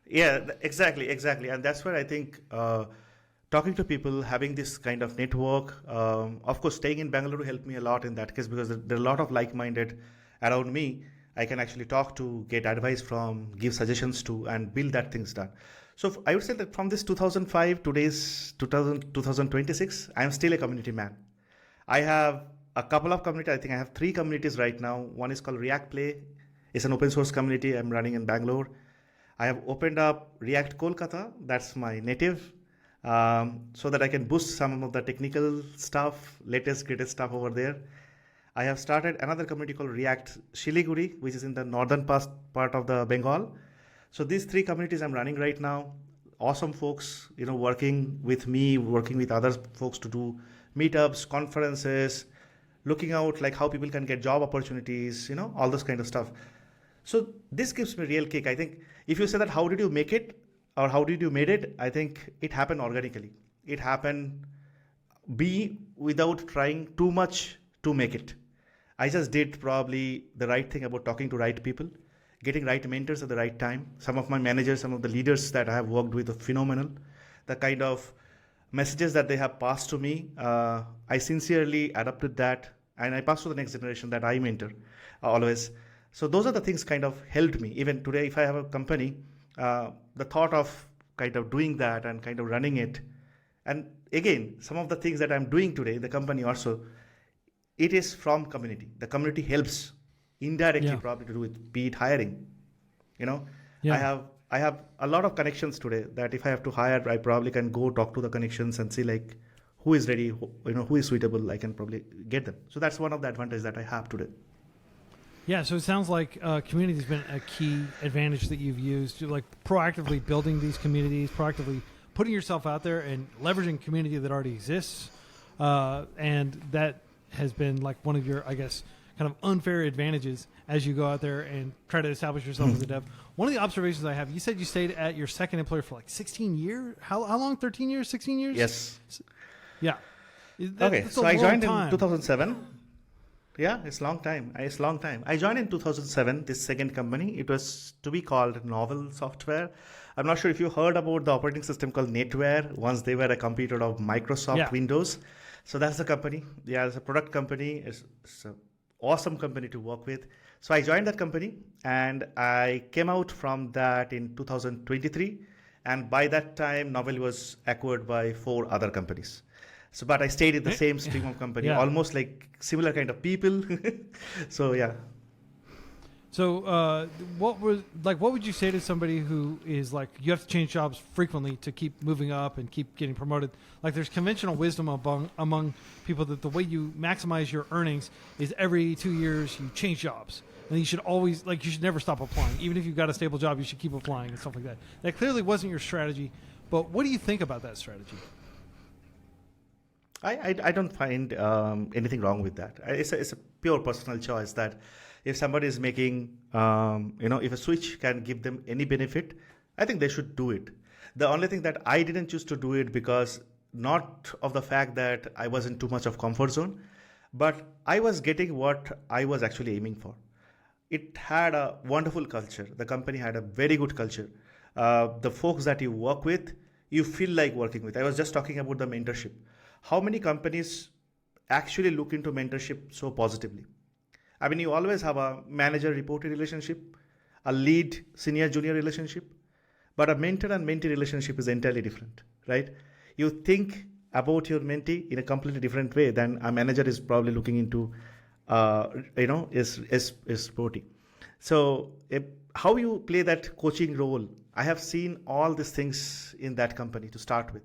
exactly. And that's where I think talking to people, having this kind of network, of course, staying in Bangalore helped me a lot in that case, because there are a lot of like-minded around me. I can actually talk to, get advice from, give suggestions to, and build that things done. So I would say that from this 2005, today's 2026, I'm still a community man. I have a couple of communities. I think I have 3 communities right now. One is called React Play. It's an open source community I'm running in Bangalore. I have opened up React Kolkata. That's my native. so that I can boost some of the technical stuff, latest, greatest stuff over there. I have started another community called React Shiliguri, which is in the northern part of the Bengal. So these three communities I'm running right now. Awesome folks, working with me, working with other folks to do meetups, conferences, looking out like how people can get job opportunities, all this kind of stuff. So this gives me real kick. I think if you say that how did you make it or how did you made it, I think it happened organically. It happened without trying too much to make it. I just did probably the right thing about talking to right people, getting right mentors at the right time. Some of my managers, some of the leaders that I have worked with are phenomenal. The kind of messages that they have passed to me, I sincerely adopted that and I pass to the next generation that I mentor always. So those are the things kind of helped me. Even today, if I have a company, the thought of kind of doing that and kind of running it. And again, some of the things that I'm doing today in the company also, it is from community. The community helps indirectly probably to do with be it hiring. I have a lot of connections today that if I have to hire, I probably can go talk to the connections and see like who is ready, who is suitable. I can probably get them. So that's one of the advantages that I have today. Yeah, so it sounds like community has been a key advantage that you've used, like proactively building these communities, proactively putting yourself out there and leveraging community that already exists. And that has been like one of your, I guess, kind of unfair advantages as you go out there and try to establish yourself as a dev. One of the observations I have, you said you stayed at your second employer for like 16 years. How long? 13 years? 16 years? Yes. Yeah. Okay, so I joined in 2007. Yeah, it's long time. I joined in 2007, this second company. It was to be called Novel Software. I'm not sure if you heard about the operating system called NetWare. Once they were a competitor of Microsoft Windows. So that's the company. Yeah, it's a product company. It's an awesome company to work with. So I joined that company and I came out from that in 2023. And by that time, Novel was acquired by 4 other companies. So, but I stayed in the same stream of company, almost like similar kind of people. So, yeah. So, what would you say to somebody who is like, you have to change jobs frequently to keep moving up and keep getting promoted? Like, there's conventional wisdom among people that the way you maximize your earnings is every 2 years you change jobs. And you should always, you should never stop applying. Even if you've got a stable job, you should keep applying and stuff like that. That clearly wasn't your strategy. But what do you think about that strategy? I don't find anything wrong with that. It's a pure personal choice that if somebody is making, if a switch can give them any benefit, I think they should do it. The only thing that I didn't choose to do it because not of the fact that I was in too much of comfort zone, but I was getting what I was actually aiming for. It had a wonderful culture. The company had a very good culture. The folks that you work with, you feel like working with. I was just talking about the mentorship. How many companies actually look into mentorship so positively? I mean, you always have a manager-reported relationship, a lead senior-junior relationship, but a mentor and mentee relationship is entirely different, right? You think about your mentee in a completely different way than a manager is probably looking into, is sporty. So how you play that coaching role, I have seen all these things in that company to start with.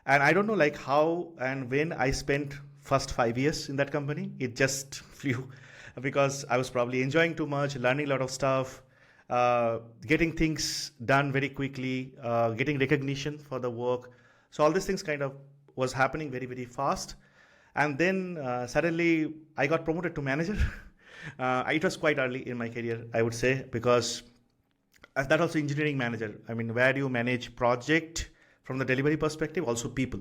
And I don't know like how and when I spent first 5 years in that company. It just flew because I was probably enjoying too much, learning a lot of stuff, getting things done very quickly, getting recognition for the work. So all these things kind of was happening very, very fast. And then suddenly I got promoted to manager. It was quite early in my career, I would say, because that also engineering manager. I mean, where do you manage project from the delivery perspective, also people.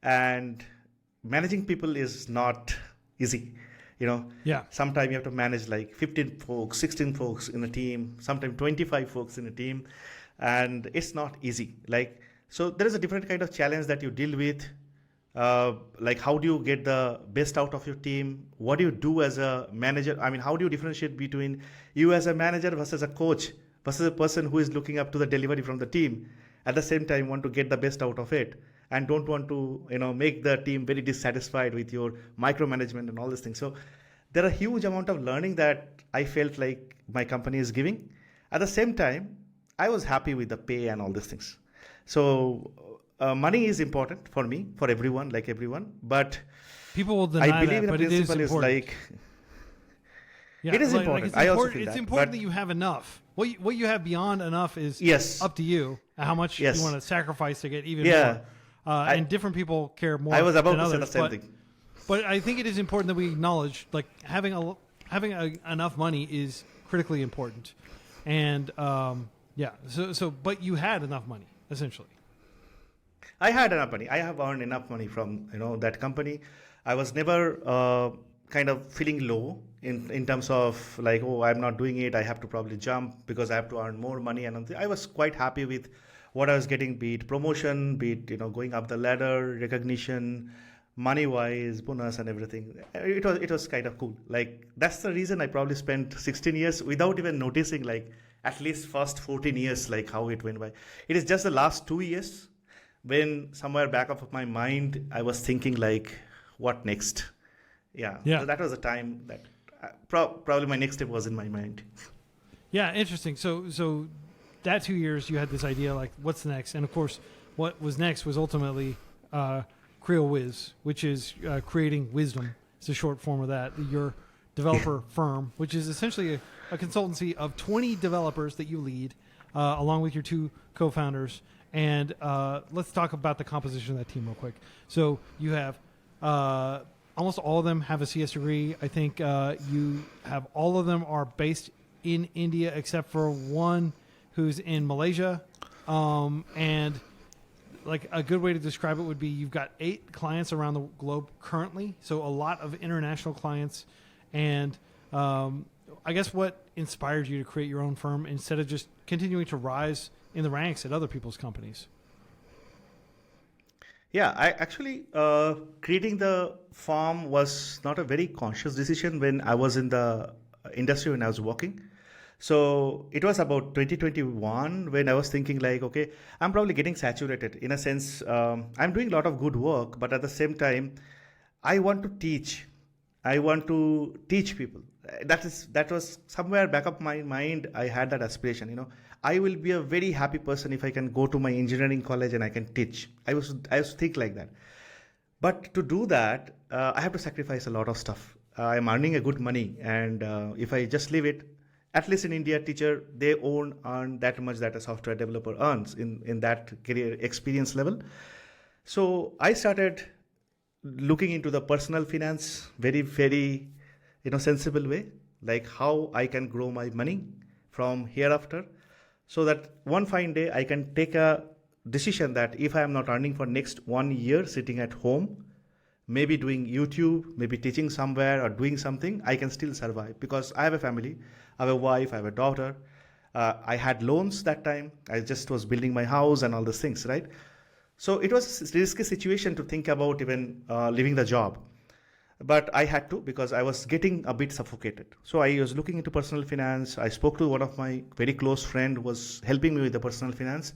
And managing people is not easy. Sometimes you have to manage like 15 folks, 16 folks in a team, sometimes 25 folks in a team. And it's not easy. So there is a different kind of challenge that you deal with. Like how do you get the best out of your team? What do you do as a manager? I mean, how do you differentiate between you as a manager versus a coach versus a person who is looking up to the delivery from the team? At the same time, want to get the best out of it and don't want to, make the team very dissatisfied with your micromanagement and all these things. So there are a huge amount of learning that I felt like my company is giving. At the same time, I was happy with the pay and all these things. So money is important for me, for everyone, like everyone. But people will I deny believe that, in a but it is principle is important. like, Yeah, it is important. I also feel it's that. important But that you have enough. What you have beyond enough is yes, up to you. How much yes, you want to sacrifice to get even yeah. more. And different people care more I was about than to say others. the same thing. But I think it is important that we acknowledge, like having enough money is critically important. And yeah, but you had enough money essentially. I had enough money. I have earned enough money from that company. I was never kind of feeling low in terms of like, oh, I'm not doing it. I have to probably jump because I have to earn more money. And I was quite happy with what I was getting, be it promotion, be it going up the ladder, recognition, money wise, bonus, and everything. It was kind of cool. Like that's the reason I probably spent 16 years without even noticing, like at least first 14 years, like how it went by. It is just the last 2 years when somewhere back of my mind I was thinking like, what next? Yeah. Yeah. So that was the time that probably my next step was in my mind. Yeah, interesting. So that 2 years you had this idea like, what's next? And of course, what was next was ultimately Creoviss, which is creating wisdom. It's a short form of that. Your developer firm, which is essentially a consultancy of 20 developers that you lead, along with your two co-founders. And let's talk about the composition of that team real quick. So you have almost all of them have a CS degree. I think you have all of them are based in India except for one who's in Malaysia. And like a good way to describe it would be you've got 8 clients around the globe currently. So a lot of international clients. And I guess what inspired you to create your own firm instead of just continuing to rise in the ranks at other people's companies? Yeah, I actually creating the farm was not a very conscious decision when I was in the industry when I was working. So it was about 2021 when I was thinking like, okay, I'm probably getting saturated in a sense. I'm doing a lot of good work, but at the same time, I want to teach. I want to teach people. That was somewhere back of my mind. I had that aspiration. I will be a very happy person if I can go to my engineering college and I can teach. I used to think like that. But to do that, I have to sacrifice a lot of stuff. I'm earning a good money, and if I just leave it, at least in India, teacher they earn that much that a software developer earns in that career experience level. So I started looking into the personal finance very, very sensible way, like how I can grow my money from hereafter, so that one fine day I can take a decision that if I am not earning for next 1 year sitting at home, maybe doing YouTube, maybe teaching somewhere or doing something, I can still survive because I have a family, I have a wife, I have a daughter. I had loans that time. I just was building my house and all those things, right? So it was a risky situation to think about even leaving the job. But I had to because I was getting a bit suffocated. So I was looking into personal finance. I spoke to one of my very close friend who was helping me with the personal finance.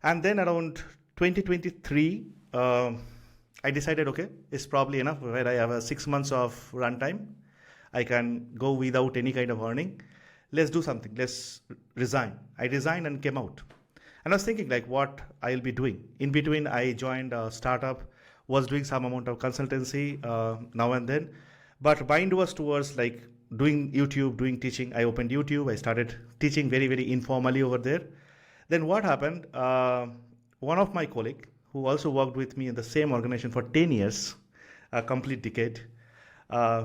And then around 2023, I decided, okay, it's probably enough where I have a 6 months of runtime. I can go without any kind of earning. Let's do something. Let's resign. I resigned and came out. And I was thinking like what I'll be doing. In between, I joined a startup, was doing some amount of consultancy now and then. But mind was towards like doing YouTube, doing teaching. I opened YouTube. I started teaching very, very informally over there. Then what happened? One of my colleague who also worked with me in the same organization for 10 years, a complete decade,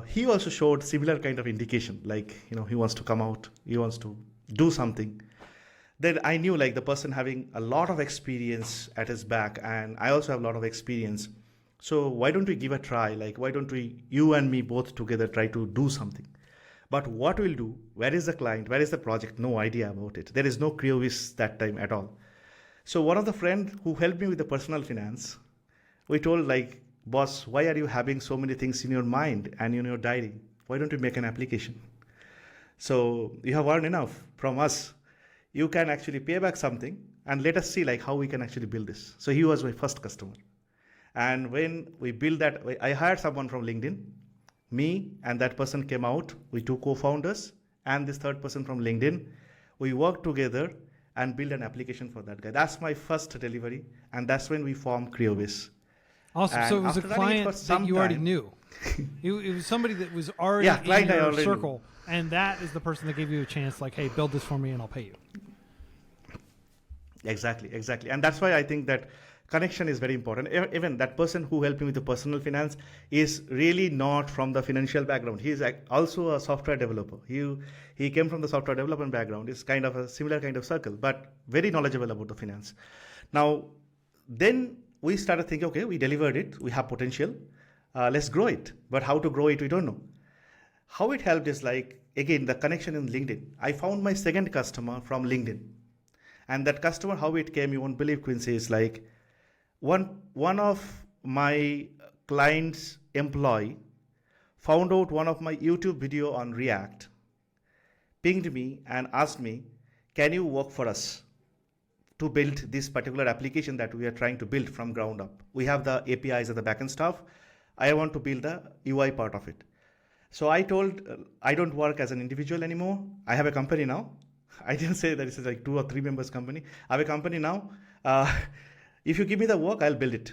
he also showed similar kind of indication, like, he wants to come out, he wants to do something. Then I knew like the person having a lot of experience at his back, and I also have a lot of experience. So why don't we give a try? Like, why don't we, you and me both together, try to do something? But what we'll do, where is the client, where is the project? No idea about it. There is no Creoviss that time at all. So one of the friend who helped me with the personal finance, we told like, boss, why are you having so many things in your mind and in your diary? Why don't you make an application? So you have earned enough from us. You can actually pay back something and let us see like how we can actually build this. So he was my first customer. And when we built that, I hired someone from LinkedIn, me and that person came out, we two co-founders and this third person from LinkedIn. We worked together and build an application for that guy. That's my first delivery, and that's when we formed Creoviss. Awesome. And so it was a after running it client for some that you already time- knew. It was somebody that was already Yeah, client in I your already circle, and that is the person that gave you a chance. Like, hey, build this for me, and I'll pay you. Exactly. And that's why I think that connection is very important. Even that person who helped me with the personal finance is really not from the financial background. He is also a software developer. He came from the software development background. It's kind of a similar kind of circle, but very knowledgeable about the finance. Now, then we started thinking, okay, we delivered it. We have potential. Let's grow it. But how to grow it, we don't know. How it helped is like, again, the connection in LinkedIn. I found my second customer from LinkedIn. And that customer, how it came, you won't believe, Quincy, is like one of my client's employee found out one of my YouTube video on React, pinged me and asked me, can you work for us to build this particular application that we are trying to build from ground up? We have the APIs and the backend stuff. I want to build the UI part of it. So I told, I don't work as an individual anymore. I have a company now. I didn't say that it's like 2 or 3 members company. I have a company now. If you give me the work, I'll build it.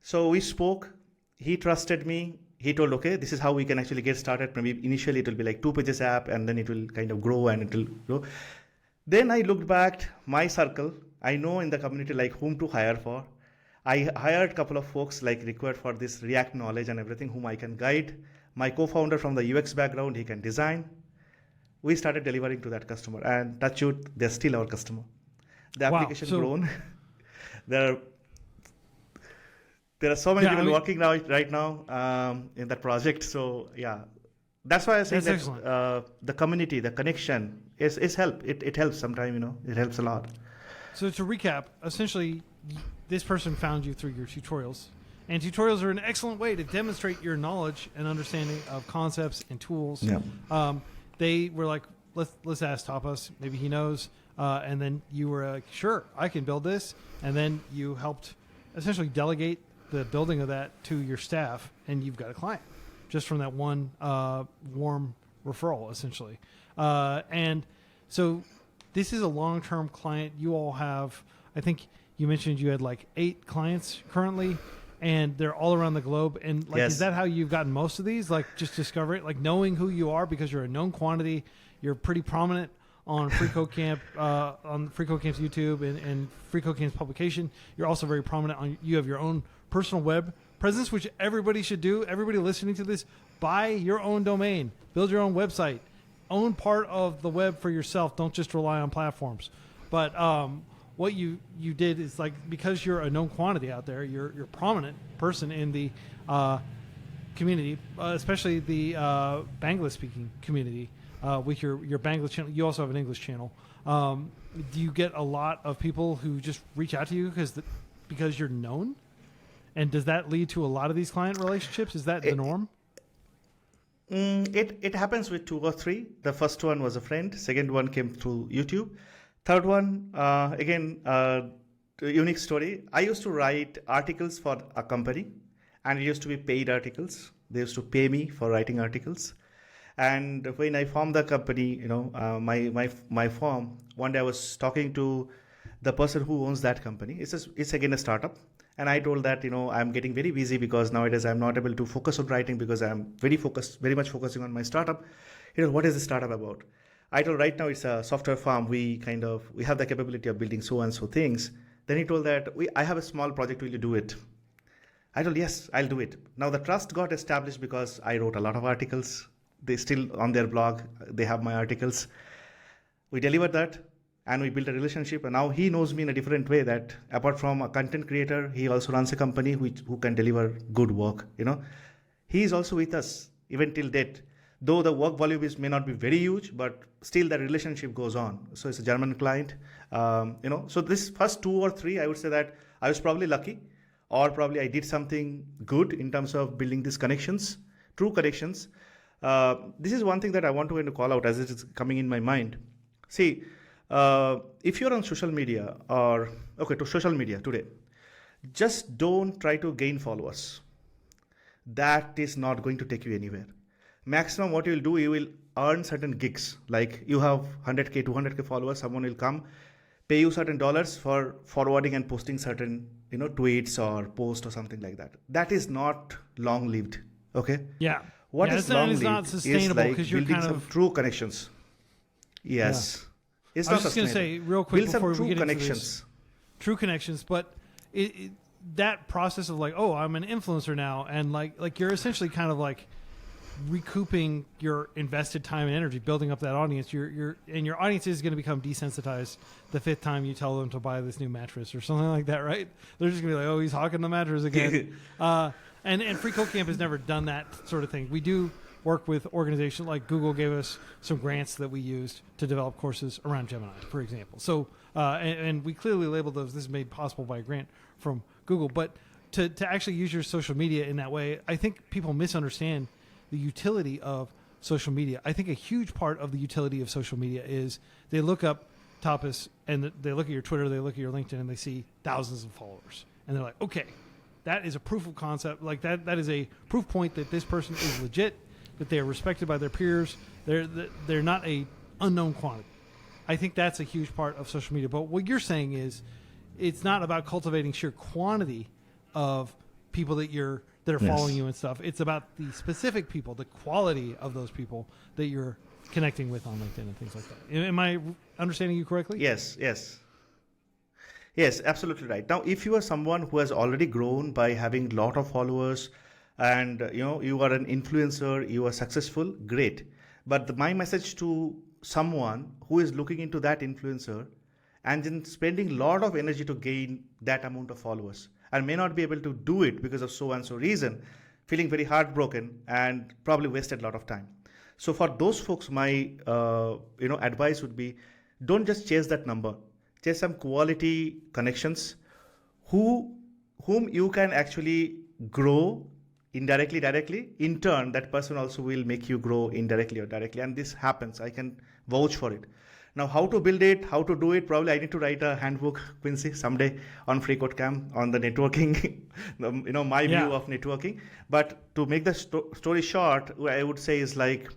So we spoke. He trusted me. He told, okay, this is how we can actually get started. Maybe initially it will be like 2 pages app, and then it will kind of grow and it will grow. Then I looked back my circle. I know in the community like whom to hire for. I hired a couple of folks like required for this React knowledge and everything, whom I can guide. My co-founder from the UX background, he can design. We started delivering to that customer, and touch wood, they're still our customer. The application grown. There are so many people working now right now in that project. So yeah, that's why I say that the community, the connection is help. It helps sometimes, it helps a lot. So to recap, essentially, this person found you through your tutorials. And tutorials are an excellent way to demonstrate your knowledge and understanding of concepts and tools. Yeah. They were like, let's ask Tapas. Maybe he knows. And then you were like, sure, I can build this. And then you helped essentially delegate the building of that to your staff, and you've got a client just from that one warm referral, essentially. And so this is a long-term client. You all have, I think you mentioned you had like 8 clients currently, and they're all around the globe. And like, Yes. Is that how you've gotten most of these? Like, just discover it, like knowing who you are because you're a known quantity. You're pretty prominent on freeCodeCamp, on freeCodeCamp's YouTube and freeCodeCamp's publication. You're also very prominent on. You have your own personal web presence, which everybody should do. Everybody listening to this, buy your own domain, build your own website, own part of the web for yourself. Don't just rely on platforms. But what you did is, like, because you're a known quantity out there, you're a prominent person in the community, especially the Bangla-speaking community. With your Bangla channel, you also have an English channel. Do you get a lot of people who just reach out to you because you're known? And does that lead to a lot of these client relationships? Is that the norm? It happens with 2 or 3. The first one was a friend. Second one came through YouTube. Third one, again, unique story. I used to write articles for a company, and it used to be paid articles. They used to pay me for writing articles. And when I formed the company, my firm, one day I was talking to the person who owns that company. It's again a startup. And I told that, I'm getting very busy because nowadays I'm not able to focus on writing because I'm very much focusing on my startup. What is the startup about? I told, right now it's a software farm. We have the capability of building so and so things. Then he told that I have a small project. Will you do it? I told, yes, I'll do it. Now the trust got established because I wrote a lot of articles. They still on their blog, they have my articles. We delivered that and we built a relationship. And now he knows me in a different way, that apart from a content creator, he also runs a company who can deliver good work. He is also with us even till date. Though the work volume may not be very huge, but still the relationship goes on. So it's a German client. So this first 2 or 3, I would say that I was probably lucky, or probably I did something good in terms of building these connections, true connections. This is one thing that I want to call out as it is coming in my mind. See, if you're on social media to social media today, just don't try to gain followers. That is not going to take you anywhere. Maximum what you will do, you will earn certain gigs. Like you have 100K, 200K followers, someone will come, pay you certain dollars for forwarding and posting certain, tweets or post or something like that. That is not long lived. Okay. Yeah. What yeah, is long lived not sustainable is like you're building kind some of true connections. Yes. Yeah. It's I was not just going to say real quick build before some we true get into connections. this, true connections, but that process of like, oh, I'm an influencer now, and like you're essentially kind of like recouping your invested time and energy building up that audience. Your audience is going to become desensitized the fifth time you tell them to buy this new mattress or something like that, right? They're just going to be like, oh, he's hawking the mattress again. And FreeCodeCamp has never done that sort of thing. We do work with organizations like Google gave us some grants that we used to develop courses around Gemini, for example. So, and we clearly labeled those. This is made possible by a grant from Google. But to actually use your social media in that way, I think people misunderstand the utility of social media. I think a huge part of the utility of social media is they look up Tapas and they look at your Twitter, they look at your LinkedIn, and they see thousands of followers. And they're like, okay, that is a proof of concept. Like that is a proof point that this person is legit, that they are respected by their peers. They're not a unknown quantity. I think that's a huge part of social media. But what you're saying is it's not about cultivating sheer quantity of people that are following you and stuff. It's about the specific people, the quality of those people that you're connecting with on LinkedIn and things like that. Am I understanding you correctly? Yes, absolutely right. Now, if you are someone who has already grown by having a lot of followers and you are an influencer, you are successful, great. But my message to someone who is looking into that influencer and then spending a lot of energy to gain that amount of followers and may not be able to do it because of so and so reason, feeling very heartbroken and probably wasted a lot of time. So for those folks, my advice would be, don't just chase that number. Chase some quality connections whom you can actually grow indirectly, directly. In turn, that person also will make you grow indirectly or directly. And this happens. I can vouch for it. Now, how to build it, how to do it, probably I need to write a handbook, Quincy, someday on freeCodeCamp, on the networking, my view of networking. But to make the story short, I would say is like,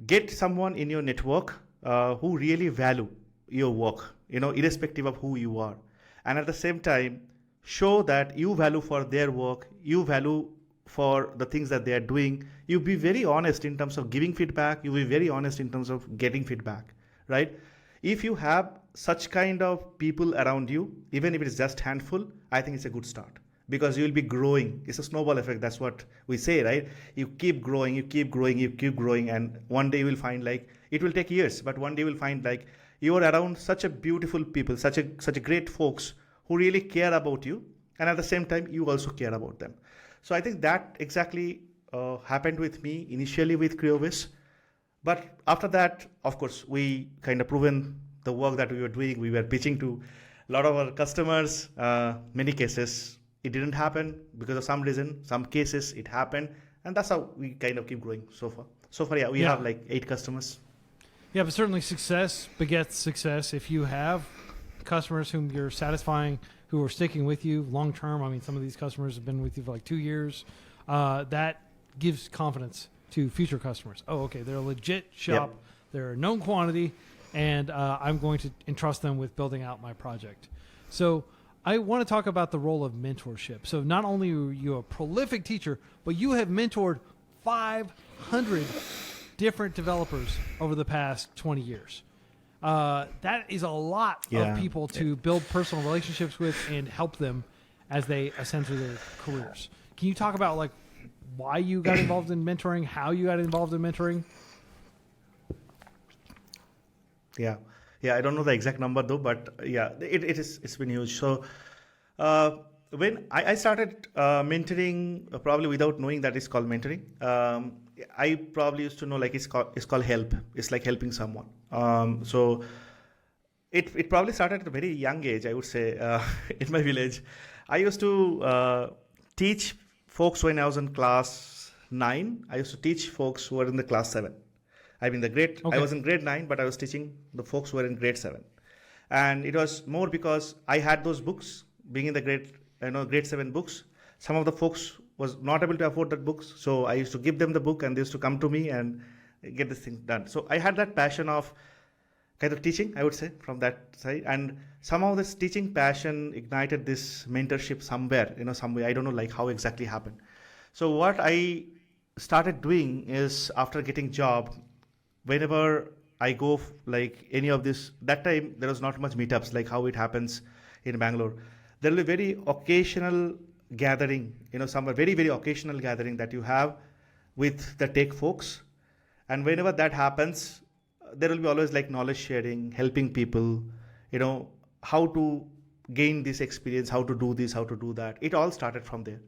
get someone in your network who really value your work, irrespective of who you are. And at the same time, show that you value for their work, you value for the things that they are doing. You be very honest in terms of giving feedback. You be very honest in terms of getting feedback, right? If you have such kind of people around you, even if it is just handful, I think it's a good start because you will be growing. It's a snowball effect. That's what we say, right? You keep growing, you keep growing, you keep growing. And one day you will find like, it will take years, but one day you will find like you are around such a beautiful people, such a great folks who really care about you. And at the same time, you also care about them. So I think that exactly happened with me initially with Creoviss. But after that, of course, we kind of proven the work that we were doing. We were pitching to a lot of our customers. Many cases, it didn't happen because of some reason. Some cases, it happened. And that's how we kind of keep growing so far. So far, we have like 8 customers. Yeah, but certainly success begets success. If you have customers whom you're satisfying, who are sticking with you long term. I mean, some of these customers have been with you for like 2 years. That gives confidence to future customers. Oh, okay, they're a legit shop. Yep. They're a known quantity, and I'm going to entrust them with building out my project. So I want to talk about the role of mentorship. So not only are you a prolific teacher, but you have mentored 500 different developers over the past 20 years. That is a lot of people to build personal relationships with and help them as they ascend through their careers. Can you talk about like why you got involved in mentoring, how you got involved in mentoring? Yeah, I don't know the exact number though, but it's been huge. So when I started mentoring, probably without knowing that it's called mentoring, I probably used to know like it's called help. It's like helping someone. So it probably started at a very young age, I would say, in my village. I used to teach folks when I was in class 9. I used to teach folks who were in the class 7. I mean, I was in grade 9, but I was teaching the folks who were in grade 7. And it was more because I had those books, being in the grade 7 books. Some of the folks was not able to afford that books. So I used to give them the book and they used to come to me and get this thing done. So I had that passion of kind of teaching, I would say, from that side. And somehow this teaching passion ignited this mentorship somewhere, some way. I don't know like how exactly happened. So what I started doing is, after getting job, whenever I go like any of this, that time there was not much meetups like how it happens in Bangalore. There will be very occasional gathering, some very, very occasional gathering that you have with the tech folks. And whenever that happens, there will be always like knowledge sharing, helping people, how to gain this experience, how to do this, how to do that. It all started from there.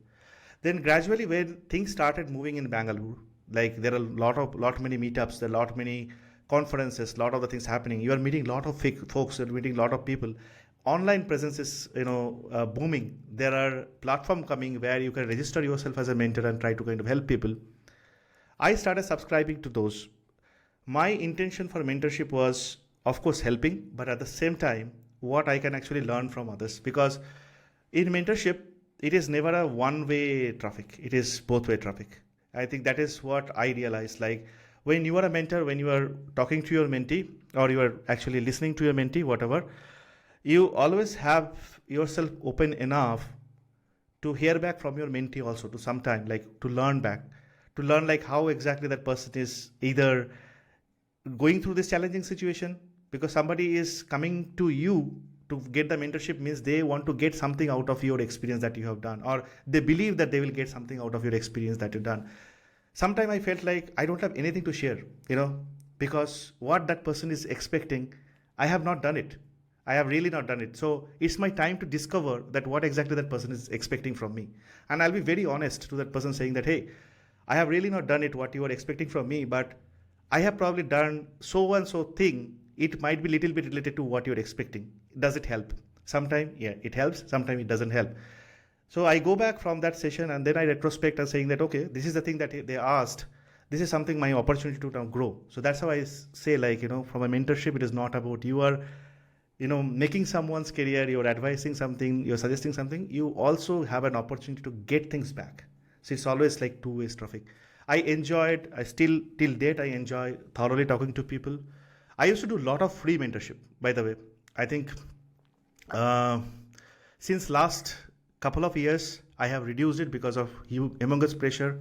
Then gradually, when things started moving in Bangalore, like there are lot many meetups, there are lot many conferences, lot of the things happening. You are meeting a lot of folks, you're meeting a lot of people. Online presence is booming. There are platforms coming where you can register yourself as a mentor and try to kind of help people. I started subscribing to those. My intention for mentorship was, of course, helping, but at the same time, what I can actually learn from others. Because in mentorship, it is never a one-way traffic. It is both-way traffic. I think that is what I realized. Like when you are a mentor, when you are talking to your mentee, or you are actually listening to your mentee, whatever, you always have yourself open enough to hear back from your mentee also, to some time, like to learn back, to learn like how exactly that person is either going through this challenging situation, because somebody is coming to you to get the mentorship, means they want to get something out of your experience that you have done, or they believe that they will get something out of your experience that you've done. Sometimes I felt like I don't have anything to share, because what that person is expecting, I have not done it. I have really not done it. So it's my time to discover that what exactly that person is expecting from me. And I'll be very honest to that person, saying that, hey, I have really not done it what you are expecting from me, but I have probably done so and so thing. It might be a little bit related to what you're expecting. Does it help? Sometimes, yeah, it helps. Sometimes it doesn't help. So I go back from that session and then I retrospect and saying that, okay, this is the thing that they asked. This is something, my opportunity to now grow. So that's how I say, like, from a mentorship, it is not about you are, making someone's career, you're advising something, you're suggesting something. You also have an opportunity to get things back. So it's always like two-way traffic. I still till date, I enjoy thoroughly talking to people. I used to do a lot of free mentorship, by the way. I think since last couple of years, I have reduced it because of humongous pressure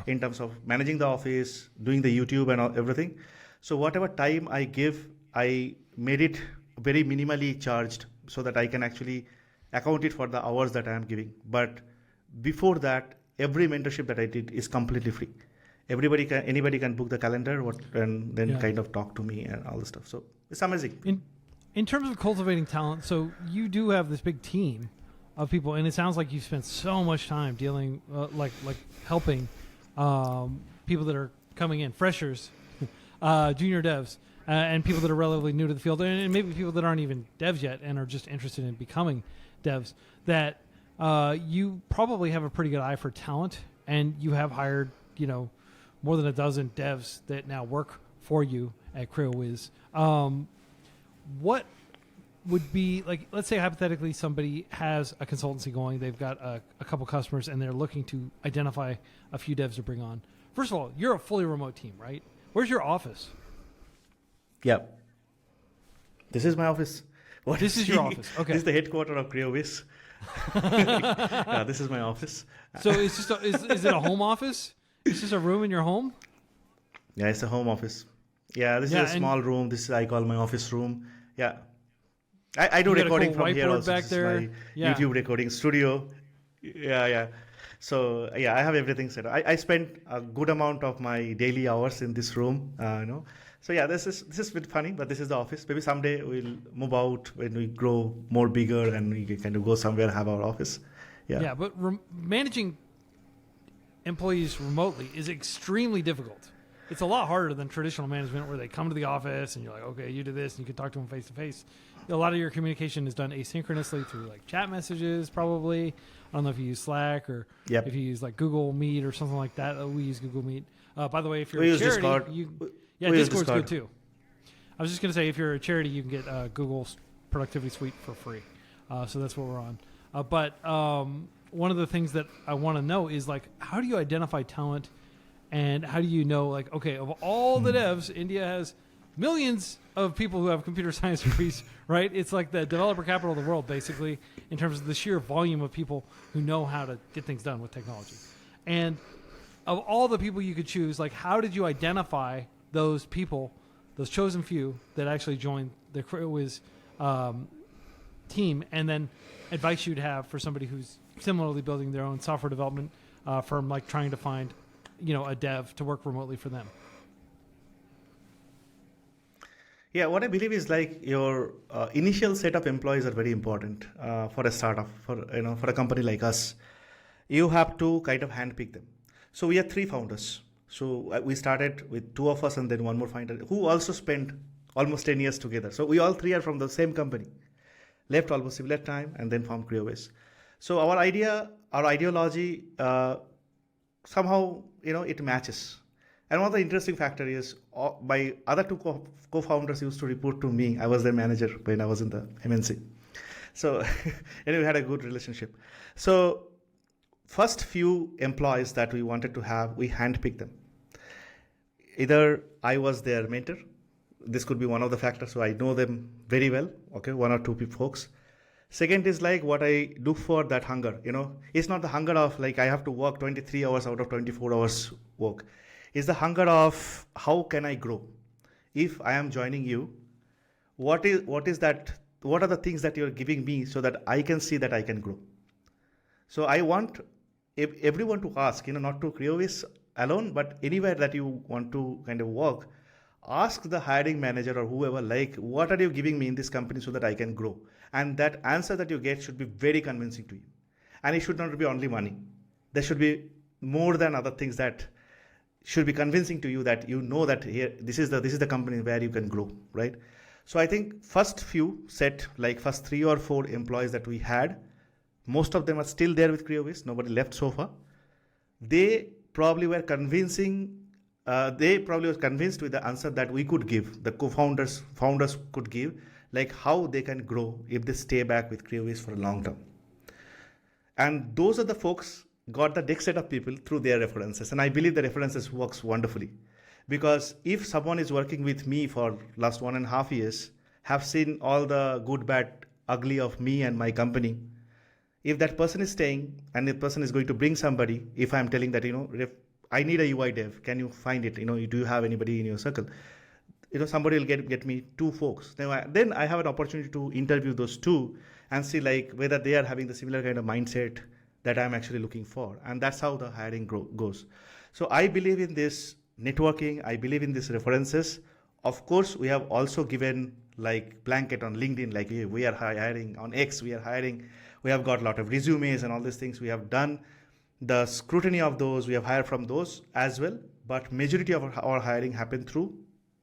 in terms of managing the office, doing the YouTube and everything. So whatever time I give, I made it very minimally charged so that I can actually account it for the hours that I am giving. But before that, every mentorship that I did is completely free. Anybody can book the calendar and then kind of talk to me and all the stuff. So it's amazing. In terms of cultivating talent, so you do have this big team of people, and it sounds like you spent so much time dealing, like helping people that are coming in, freshers, junior devs, and people that are relatively new to the field, and maybe people that aren't even devs yet and are just interested in becoming devs, that you probably have a pretty good eye for talent, and you have hired, more than a dozen devs that now work for you at Creoviss. What would be, like, let's say hypothetically somebody has a consultancy going, they've got a couple customers, and they're looking to identify a few devs to bring on. First of all, you're a fully remote team, right? Where's your office? Yeah. This is my office. This is your office. Okay. This is the headquarters of Creoviss. Yeah, this is my office. So it's just is it a home office? It's just a room in your home? Yeah, it's a home office. Yeah, this is a small room. This is, I call my office room. Yeah. I do recording from here also. Back there. This is my YouTube recording studio. Yeah. So yeah, I have everything set up. I spend a good amount of my daily hours in this room, So yeah, this is a bit funny, but this is the office. Maybe someday we'll move out when we grow more bigger and we can kind of go somewhere, have our office. Yeah. Yeah, but managing employees remotely is extremely difficult. It's a lot harder than traditional management where they come to the office and you're like, okay, you do this, and you can talk to them face to face. A lot of your communication is done asynchronously through like chat messages, probably. I don't know if you use Slack or if you use like Google Meet or something like that. We use Google Meet. By the way, if you're a charity, Discord's good too. I was just going to say, if you're a charity, you can get Google's Productivity Suite for free. So that's what we're on. But one of the things that I want to know is, like, how do you identify talent And how do you know, like, okay, of all the devs, India has millions of people who have computer science degrees, right? It's like the developer capital of the world, basically, in terms of the sheer volume of people who know how to get things done with technology. And of all the people you could choose, like, how did you identify those people, those chosen few that actually joined the Creoviss team, and then advice you'd have for somebody who's similarly building their own software development firm, like trying to find, a dev to work remotely for them? Yeah, what I believe is like your initial set of employees are very important for a startup, for a company like us. You have to kind of handpick them. So we are three founders. So we started with two of us and then one more founder who also spent almost 10 years together. So we all three are from the same company, left almost similar time, and then formed Creoviss. So our ideology, somehow, it matches. And one of the interesting factor is my other two co-founders used to report to me. I was their manager when I was in the MNC. So anyway, we had a good relationship. So first few employees that we wanted to have, we handpicked them. Either I was their mentor. This could be one of the factors. So I know them very well. Okay, one or two folks. Second is like what I look for, that hunger. It's not the hunger of like I have to work 23 hours out of 24 hours work. It's the hunger of how can I grow? If I am joining you, what is that? What are the things that you're giving me so that I can see that I can grow? So I want everyone to ask, not to Creoviss alone, but anywhere that you want to kind of work, ask the hiring manager or whoever, like, what are you giving me in this company so that I can grow? And that answer that you get should be very convincing to you. And it should not be only money. There should be more than other things that should be convincing to you that that here this is the company where you can grow, right? So I think first few set, like first 3 or 4 employees that we had, most of them are still there with Creoviss. Nobody left so far. They probably were convincing. They probably were convinced with the answer that we could give. The founders could give, like how they can grow if they stay back with Creoviss for a long term. And those are the folks got the next set of people through their references. And I believe the references works wonderfully. Because if someone is working with me for last 1.5 years, have seen all the good, bad, ugly of me and my company, if that person is staying and the person is going to bring somebody, if I'm telling that, I need a UI dev, can you find it? Do you have anybody in your circle? Somebody will get me 2 folks. Then I have an opportunity to interview those 2 and see like whether they are having the similar kind of mindset that I'm actually looking for. And that's how the hiring goes. So I believe in this networking. I believe in these references. Of course, we have also given like blanket on LinkedIn, like hey, we are hiring on X, we are hiring. We have got a lot of resumes and all these things. We have done the scrutiny of those. We have hired from those as well. But majority of our hiring happened through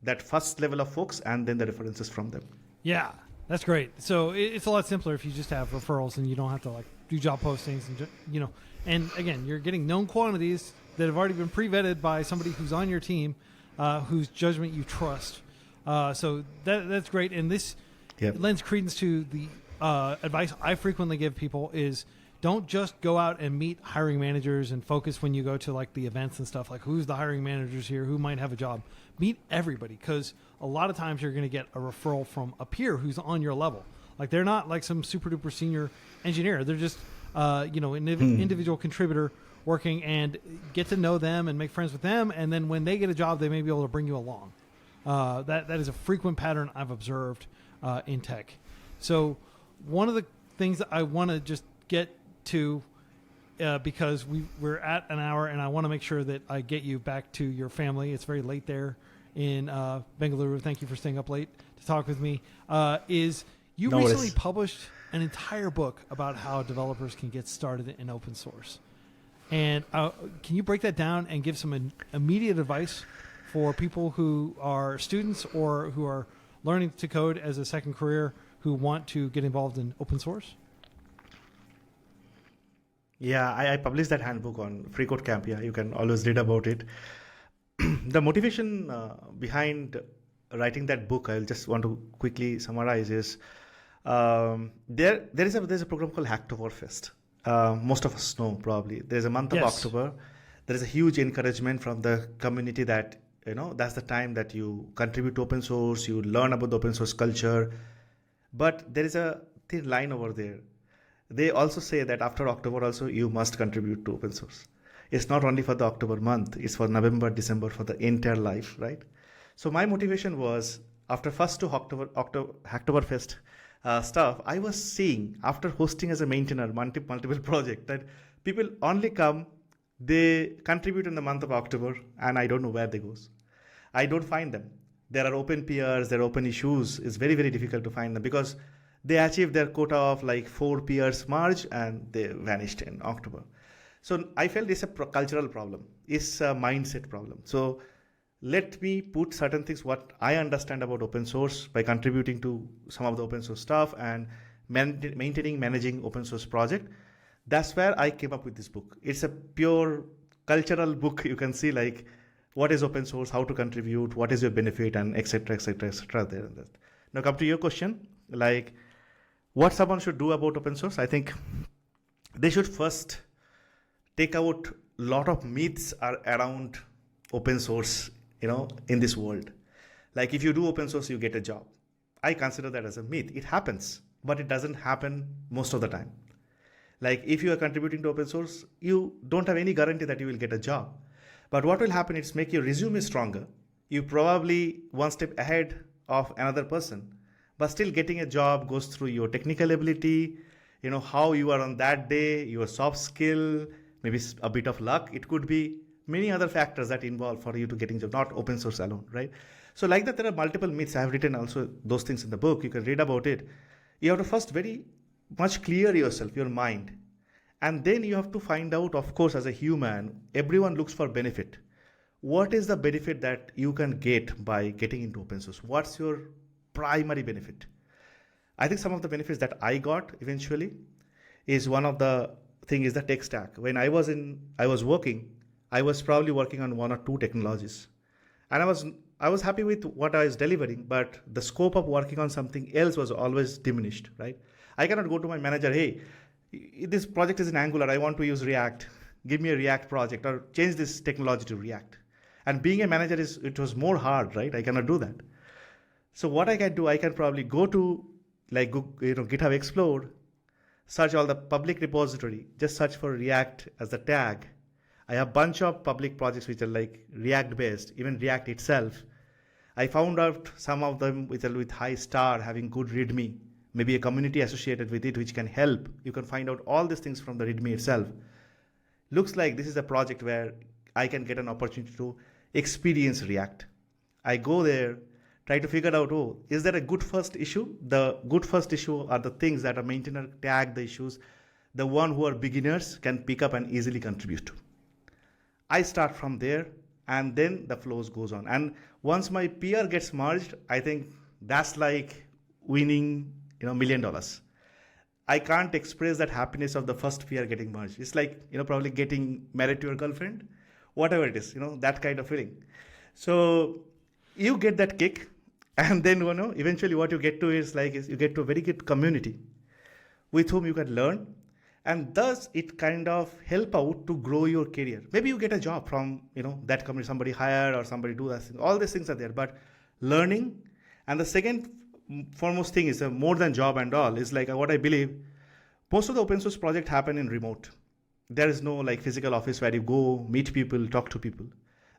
that first level of folks and then the references from them. Yeah, that's great. So it's a lot simpler if you just have referrals and you don't have to like do job postings and and again, you're getting known quantities that have already been pre-vetted by somebody who's on your team, whose judgment you trust. So that's great. And this lends credence to the advice I frequently give people is don't just go out and meet hiring managers and focus when you go to like the events and stuff, like who's the hiring managers here, who might have a job. Meet everybody, because a lot of times you're going to get a referral from a peer who's on your level. Like they're not like some super duper senior engineer. They're just, an individual contributor working, and get to know them and make friends with them. And then when they get a job, they may be able to bring you along. That is a frequent pattern I've observed in tech. So one of the things that I want to just get to, because we're at an hour and I want to make sure that I get you back to your family. It's very late there in Bengaluru. Thank you for staying up late to talk with me. Is you recently published an entire book about how developers can get started in open source. And can you break that down and give some immediate advice for people who are students or who are learning to code as a second career who want to get involved in open source? Yeah, I published that handbook on freeCodeCamp. Yeah, you can always read about it. The motivation behind writing that book, I'll just want to quickly summarize, is there's a program called Hacktoberfest. Most of us know probably. There's a month of October. There is a huge encouragement from the community that, that's the time that you contribute to open source, you learn about the open source culture. But there is a thin line over there. They also say that after October also you must contribute to open source. It's not only for the October month, it's for November, December, for the entire life, right? So my motivation was, after first two Hacktoberfest stuff, I was seeing, after hosting as a maintainer multiple project, that people only come, they contribute in the month of October, and I don't know where they goes. I don't find them. There are open peers, there are open issues. It's very, very difficult to find them because they achieved their quota of like 4 peers merge and they vanished in October. So I felt it's a cultural problem. It's a mindset problem. So let me put certain things what I understand about open source by contributing to some of the open source stuff and maintaining, managing open source project. That's where I came up with this book. It's a pure cultural book. You can see like what is open source, how to contribute, what is your benefit, and etc. there and that. Now come to your question, like what someone should do about open source. I think they should first take out a lot of myths are around open source, in this world. Like if you do open source, you get a job. I consider that as a myth. It happens, but it doesn't happen most of the time. Like if you are contributing to open source, you don't have any guarantee that you will get a job. But what will happen is make your resume stronger. You probably one step ahead of another person, but still getting a job goes through your technical ability, how you are on that day, your soft skill, maybe a bit of luck. It could be many other factors that involve for you to getting job, not open source alone, right? So like that, there are multiple myths. I have written also those things in the book. You can read about it. You have to first very much clear yourself, your mind. And then you have to find out, of course, as a human, everyone looks for benefit. What is the benefit that you can get by getting into open source? What's your primary benefit? I think some of the benefits that I got eventually is one of the thing is the tech stack. When I was working, I was probably working on 1 or 2 technologies. And I was happy with what I was delivering, but the scope of working on something else was always diminished, right? I cannot go to my manager, hey, this project is in Angular, I want to use React. Give me a React project or change this technology to React. And being a manager, it was more hard, right? I cannot do that. So what I can do, I can probably go to like GitHub Explore, search all the public repository, just search for React as the tag. I have a bunch of public projects which are like React based, even React itself. I found out some of them with high star, having good README, maybe a community associated with it which can help. You can find out all these things from the README itself. Looks like this is a project where I can get an opportunity to experience React. I go there, try to figure out, is there a good first issue? The good first issue are the things that a maintainer tag the issues, the one who are beginners can pick up and easily contribute to. I start from there and then the flows goes on. And once my peer gets merged, I think that's like winning, $1 million. I can't express that happiness of the first peer getting merged. It's like, probably getting married to your girlfriend, whatever it is, that kind of feeling. So you get that kick. And then, eventually what you get to is you get to a very good community with whom you can learn. And thus it kind of help out to grow your career. Maybe you get a job from, that company, somebody hired or somebody do that. All these things are there, but learning. And the second foremost thing is more than job and all is like what I believe. Most of the open source projects happen in remote. There is no like physical office where you go meet people, talk to people.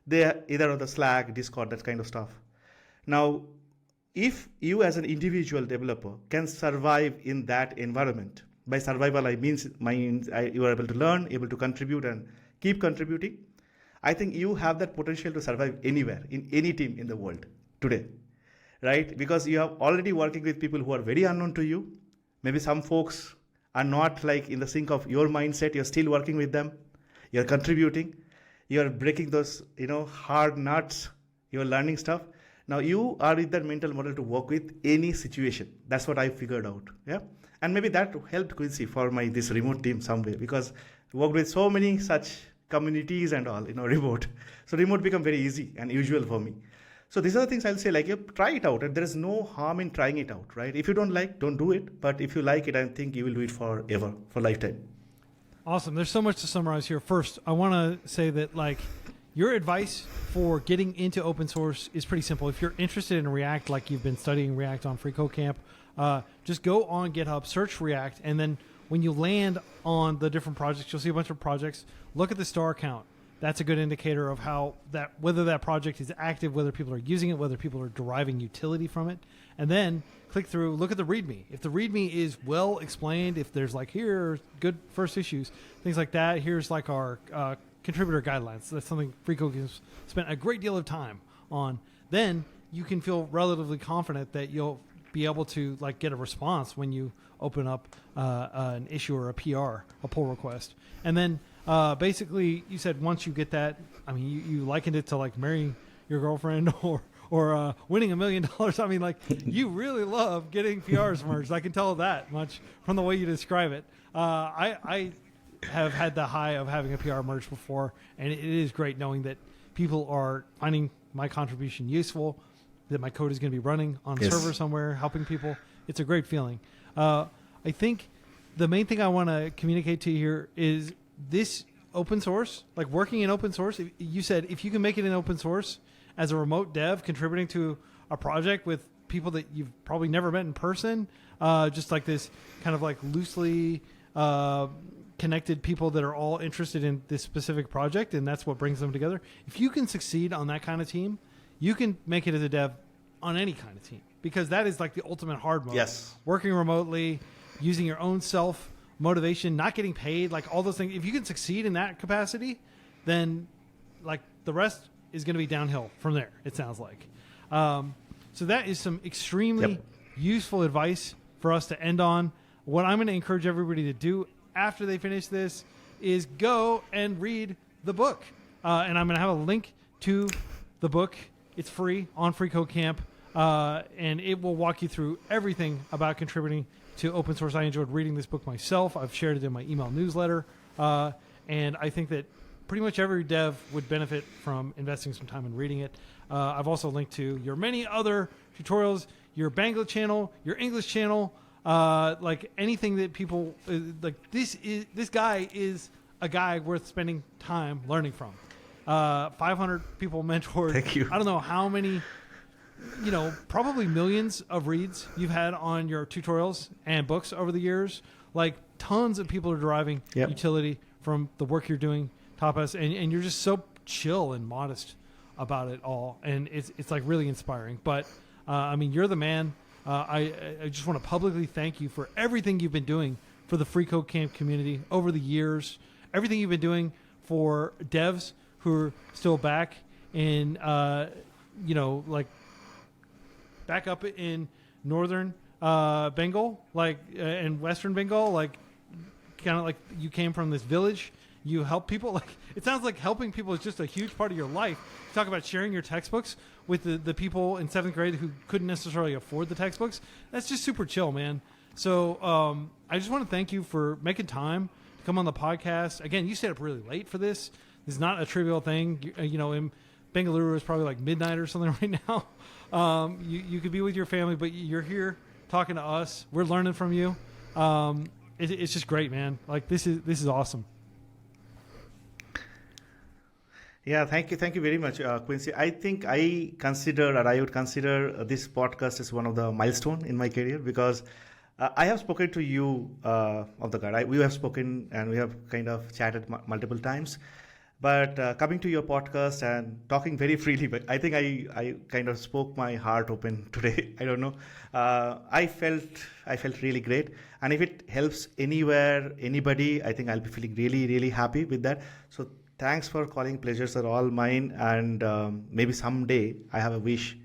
They are either on the Slack, Discord, that kind of stuff. Now, if you as an individual developer can survive in that environment, by survival, I mean you are able to learn, able to contribute and keep contributing. I think you have that potential to survive anywhere, in any team in the world today, right? Because you are already working with people who are very unknown to you. Maybe some folks are not like in the sync of your mindset. You're still working with them. You're contributing. You're breaking those, hard nuts. You're learning stuff. Now you are with that mental model to work with any situation. That's what I figured out. Yeah. And maybe that helped Quincy for this remote team some way, because I worked with so many such communities and all, remote. So remote become very easy and usual for me. So these are the things I'll say, try it out. And there is no harm in trying it out, right? If you don't like, don't do it. But if you like it, I think you will do it forever, for lifetime. Awesome. There's so much to summarize here. First, I want to say that like your advice for getting into open source is pretty simple. If you're interested in React, like you've been studying React on FreeCodeCamp, just go on GitHub, search React, and then when you land on the different projects, you'll see a bunch of projects. Look at the star count. That's a good indicator of whether that project is active, whether people are using it, whether people are deriving utility from it. And then click through, look at the README. If the README is well explained, if there's like, here are good first issues, things like that. Here's like our contributor guidelines. That's something FreeCode has spent a great deal of time on. Then you can feel relatively confident that you'll be able to like get a response when you open up an issue or a PR, a pull request. And then basically you said once you get that, I mean, you likened it to like marrying your girlfriend or winning $1 million. I mean, like you really love getting PRs merged. I can tell that much from the way you describe it. I have had the high of having a PR merged before, and it is great knowing that people are finding my contribution useful, that my code is going to be running on a server somewhere, helping people. It's a great feeling. I think the main thing I want to communicate to you here is this open source, like working in open source. You said if you can make it in open source as a remote dev, contributing to a project with people that you've probably never met in person, just like this kind of like loosely connected people that are all interested in this specific project, and that's what brings them together. If you can succeed on that kind of team, you can make it as a dev on any kind of team, because that is like the ultimate hard mode. Yes. Working remotely, using your own self-motivation, not getting paid, like all those things. If you can succeed in that capacity, then like the rest is going to be downhill from there, it sounds like. So that is some extremely useful advice for us to end on. What I'm going to encourage everybody to do after they finish this is go and read the book. And I'm going to have a link to the book. It's free on FreeCodeCamp, and it will walk you through everything about contributing to open source. I enjoyed reading this book myself. I've shared it in my email newsletter, and I think that pretty much every dev would benefit from investing some time in reading it. I've also linked to your many other tutorials, your Bangla channel, your English channel, like anything that people like. This guy is a guy worth spending time learning from. 500 people mentored. Thank you. I don't know how many, probably millions of reads you've had on your tutorials and books over the years. Like tons of people are deriving utility from the work you're doing, Tapas, and you're just so chill and modest about it all, and it's like really inspiring. But I mean, you're the man. I just want to publicly thank you for everything you've been doing for the FreeCodeCamp community over the years. Everything you've been doing for devs who are still back in, like back up in northern Bengal, like and western Bengal, like kind of like you came from this village. You help people. Like it sounds like helping people is just a huge part of your life. You talk about sharing your textbooks with the people in 7th grade who couldn't necessarily afford the textbooks. That's just super chill, man. So I just want to thank you for making time to come on the podcast. Again, you stayed up really late for this. This is not a trivial thing. In Bengaluru is probably like midnight or something right now. You could be with your family, but you're here talking to us. We're learning from you. It's just great, man. Like this is awesome. Yeah, thank you very much, Quincy. I think I would consider this podcast as one of the milestone in my career, because I have spoken to you of the God. We have spoken and we have kind of chatted multiple times. But coming to your podcast and talking very freely, but I think I kind of spoke my heart open today. I don't know. I felt really great. And if it helps anybody, I think I'll be feeling really, really happy with that. So thanks for calling. Pleasures are all mine. And maybe someday I have a wish.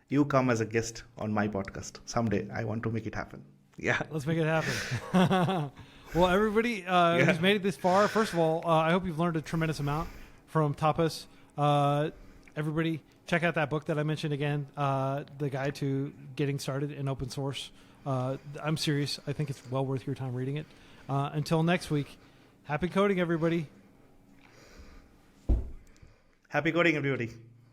You come as a guest on my podcast. Someday I want to make it happen. Yeah. Let's make it happen. Well, everybody who's made it this far, first of all, I hope you've learned a tremendous amount from Tapas. Everybody, check out that book that I mentioned again, The Guide to Getting Started in Open Source. I'm serious. I think it's well worth your time reading it. Until next week, happy coding, everybody. Happy coding, everybody.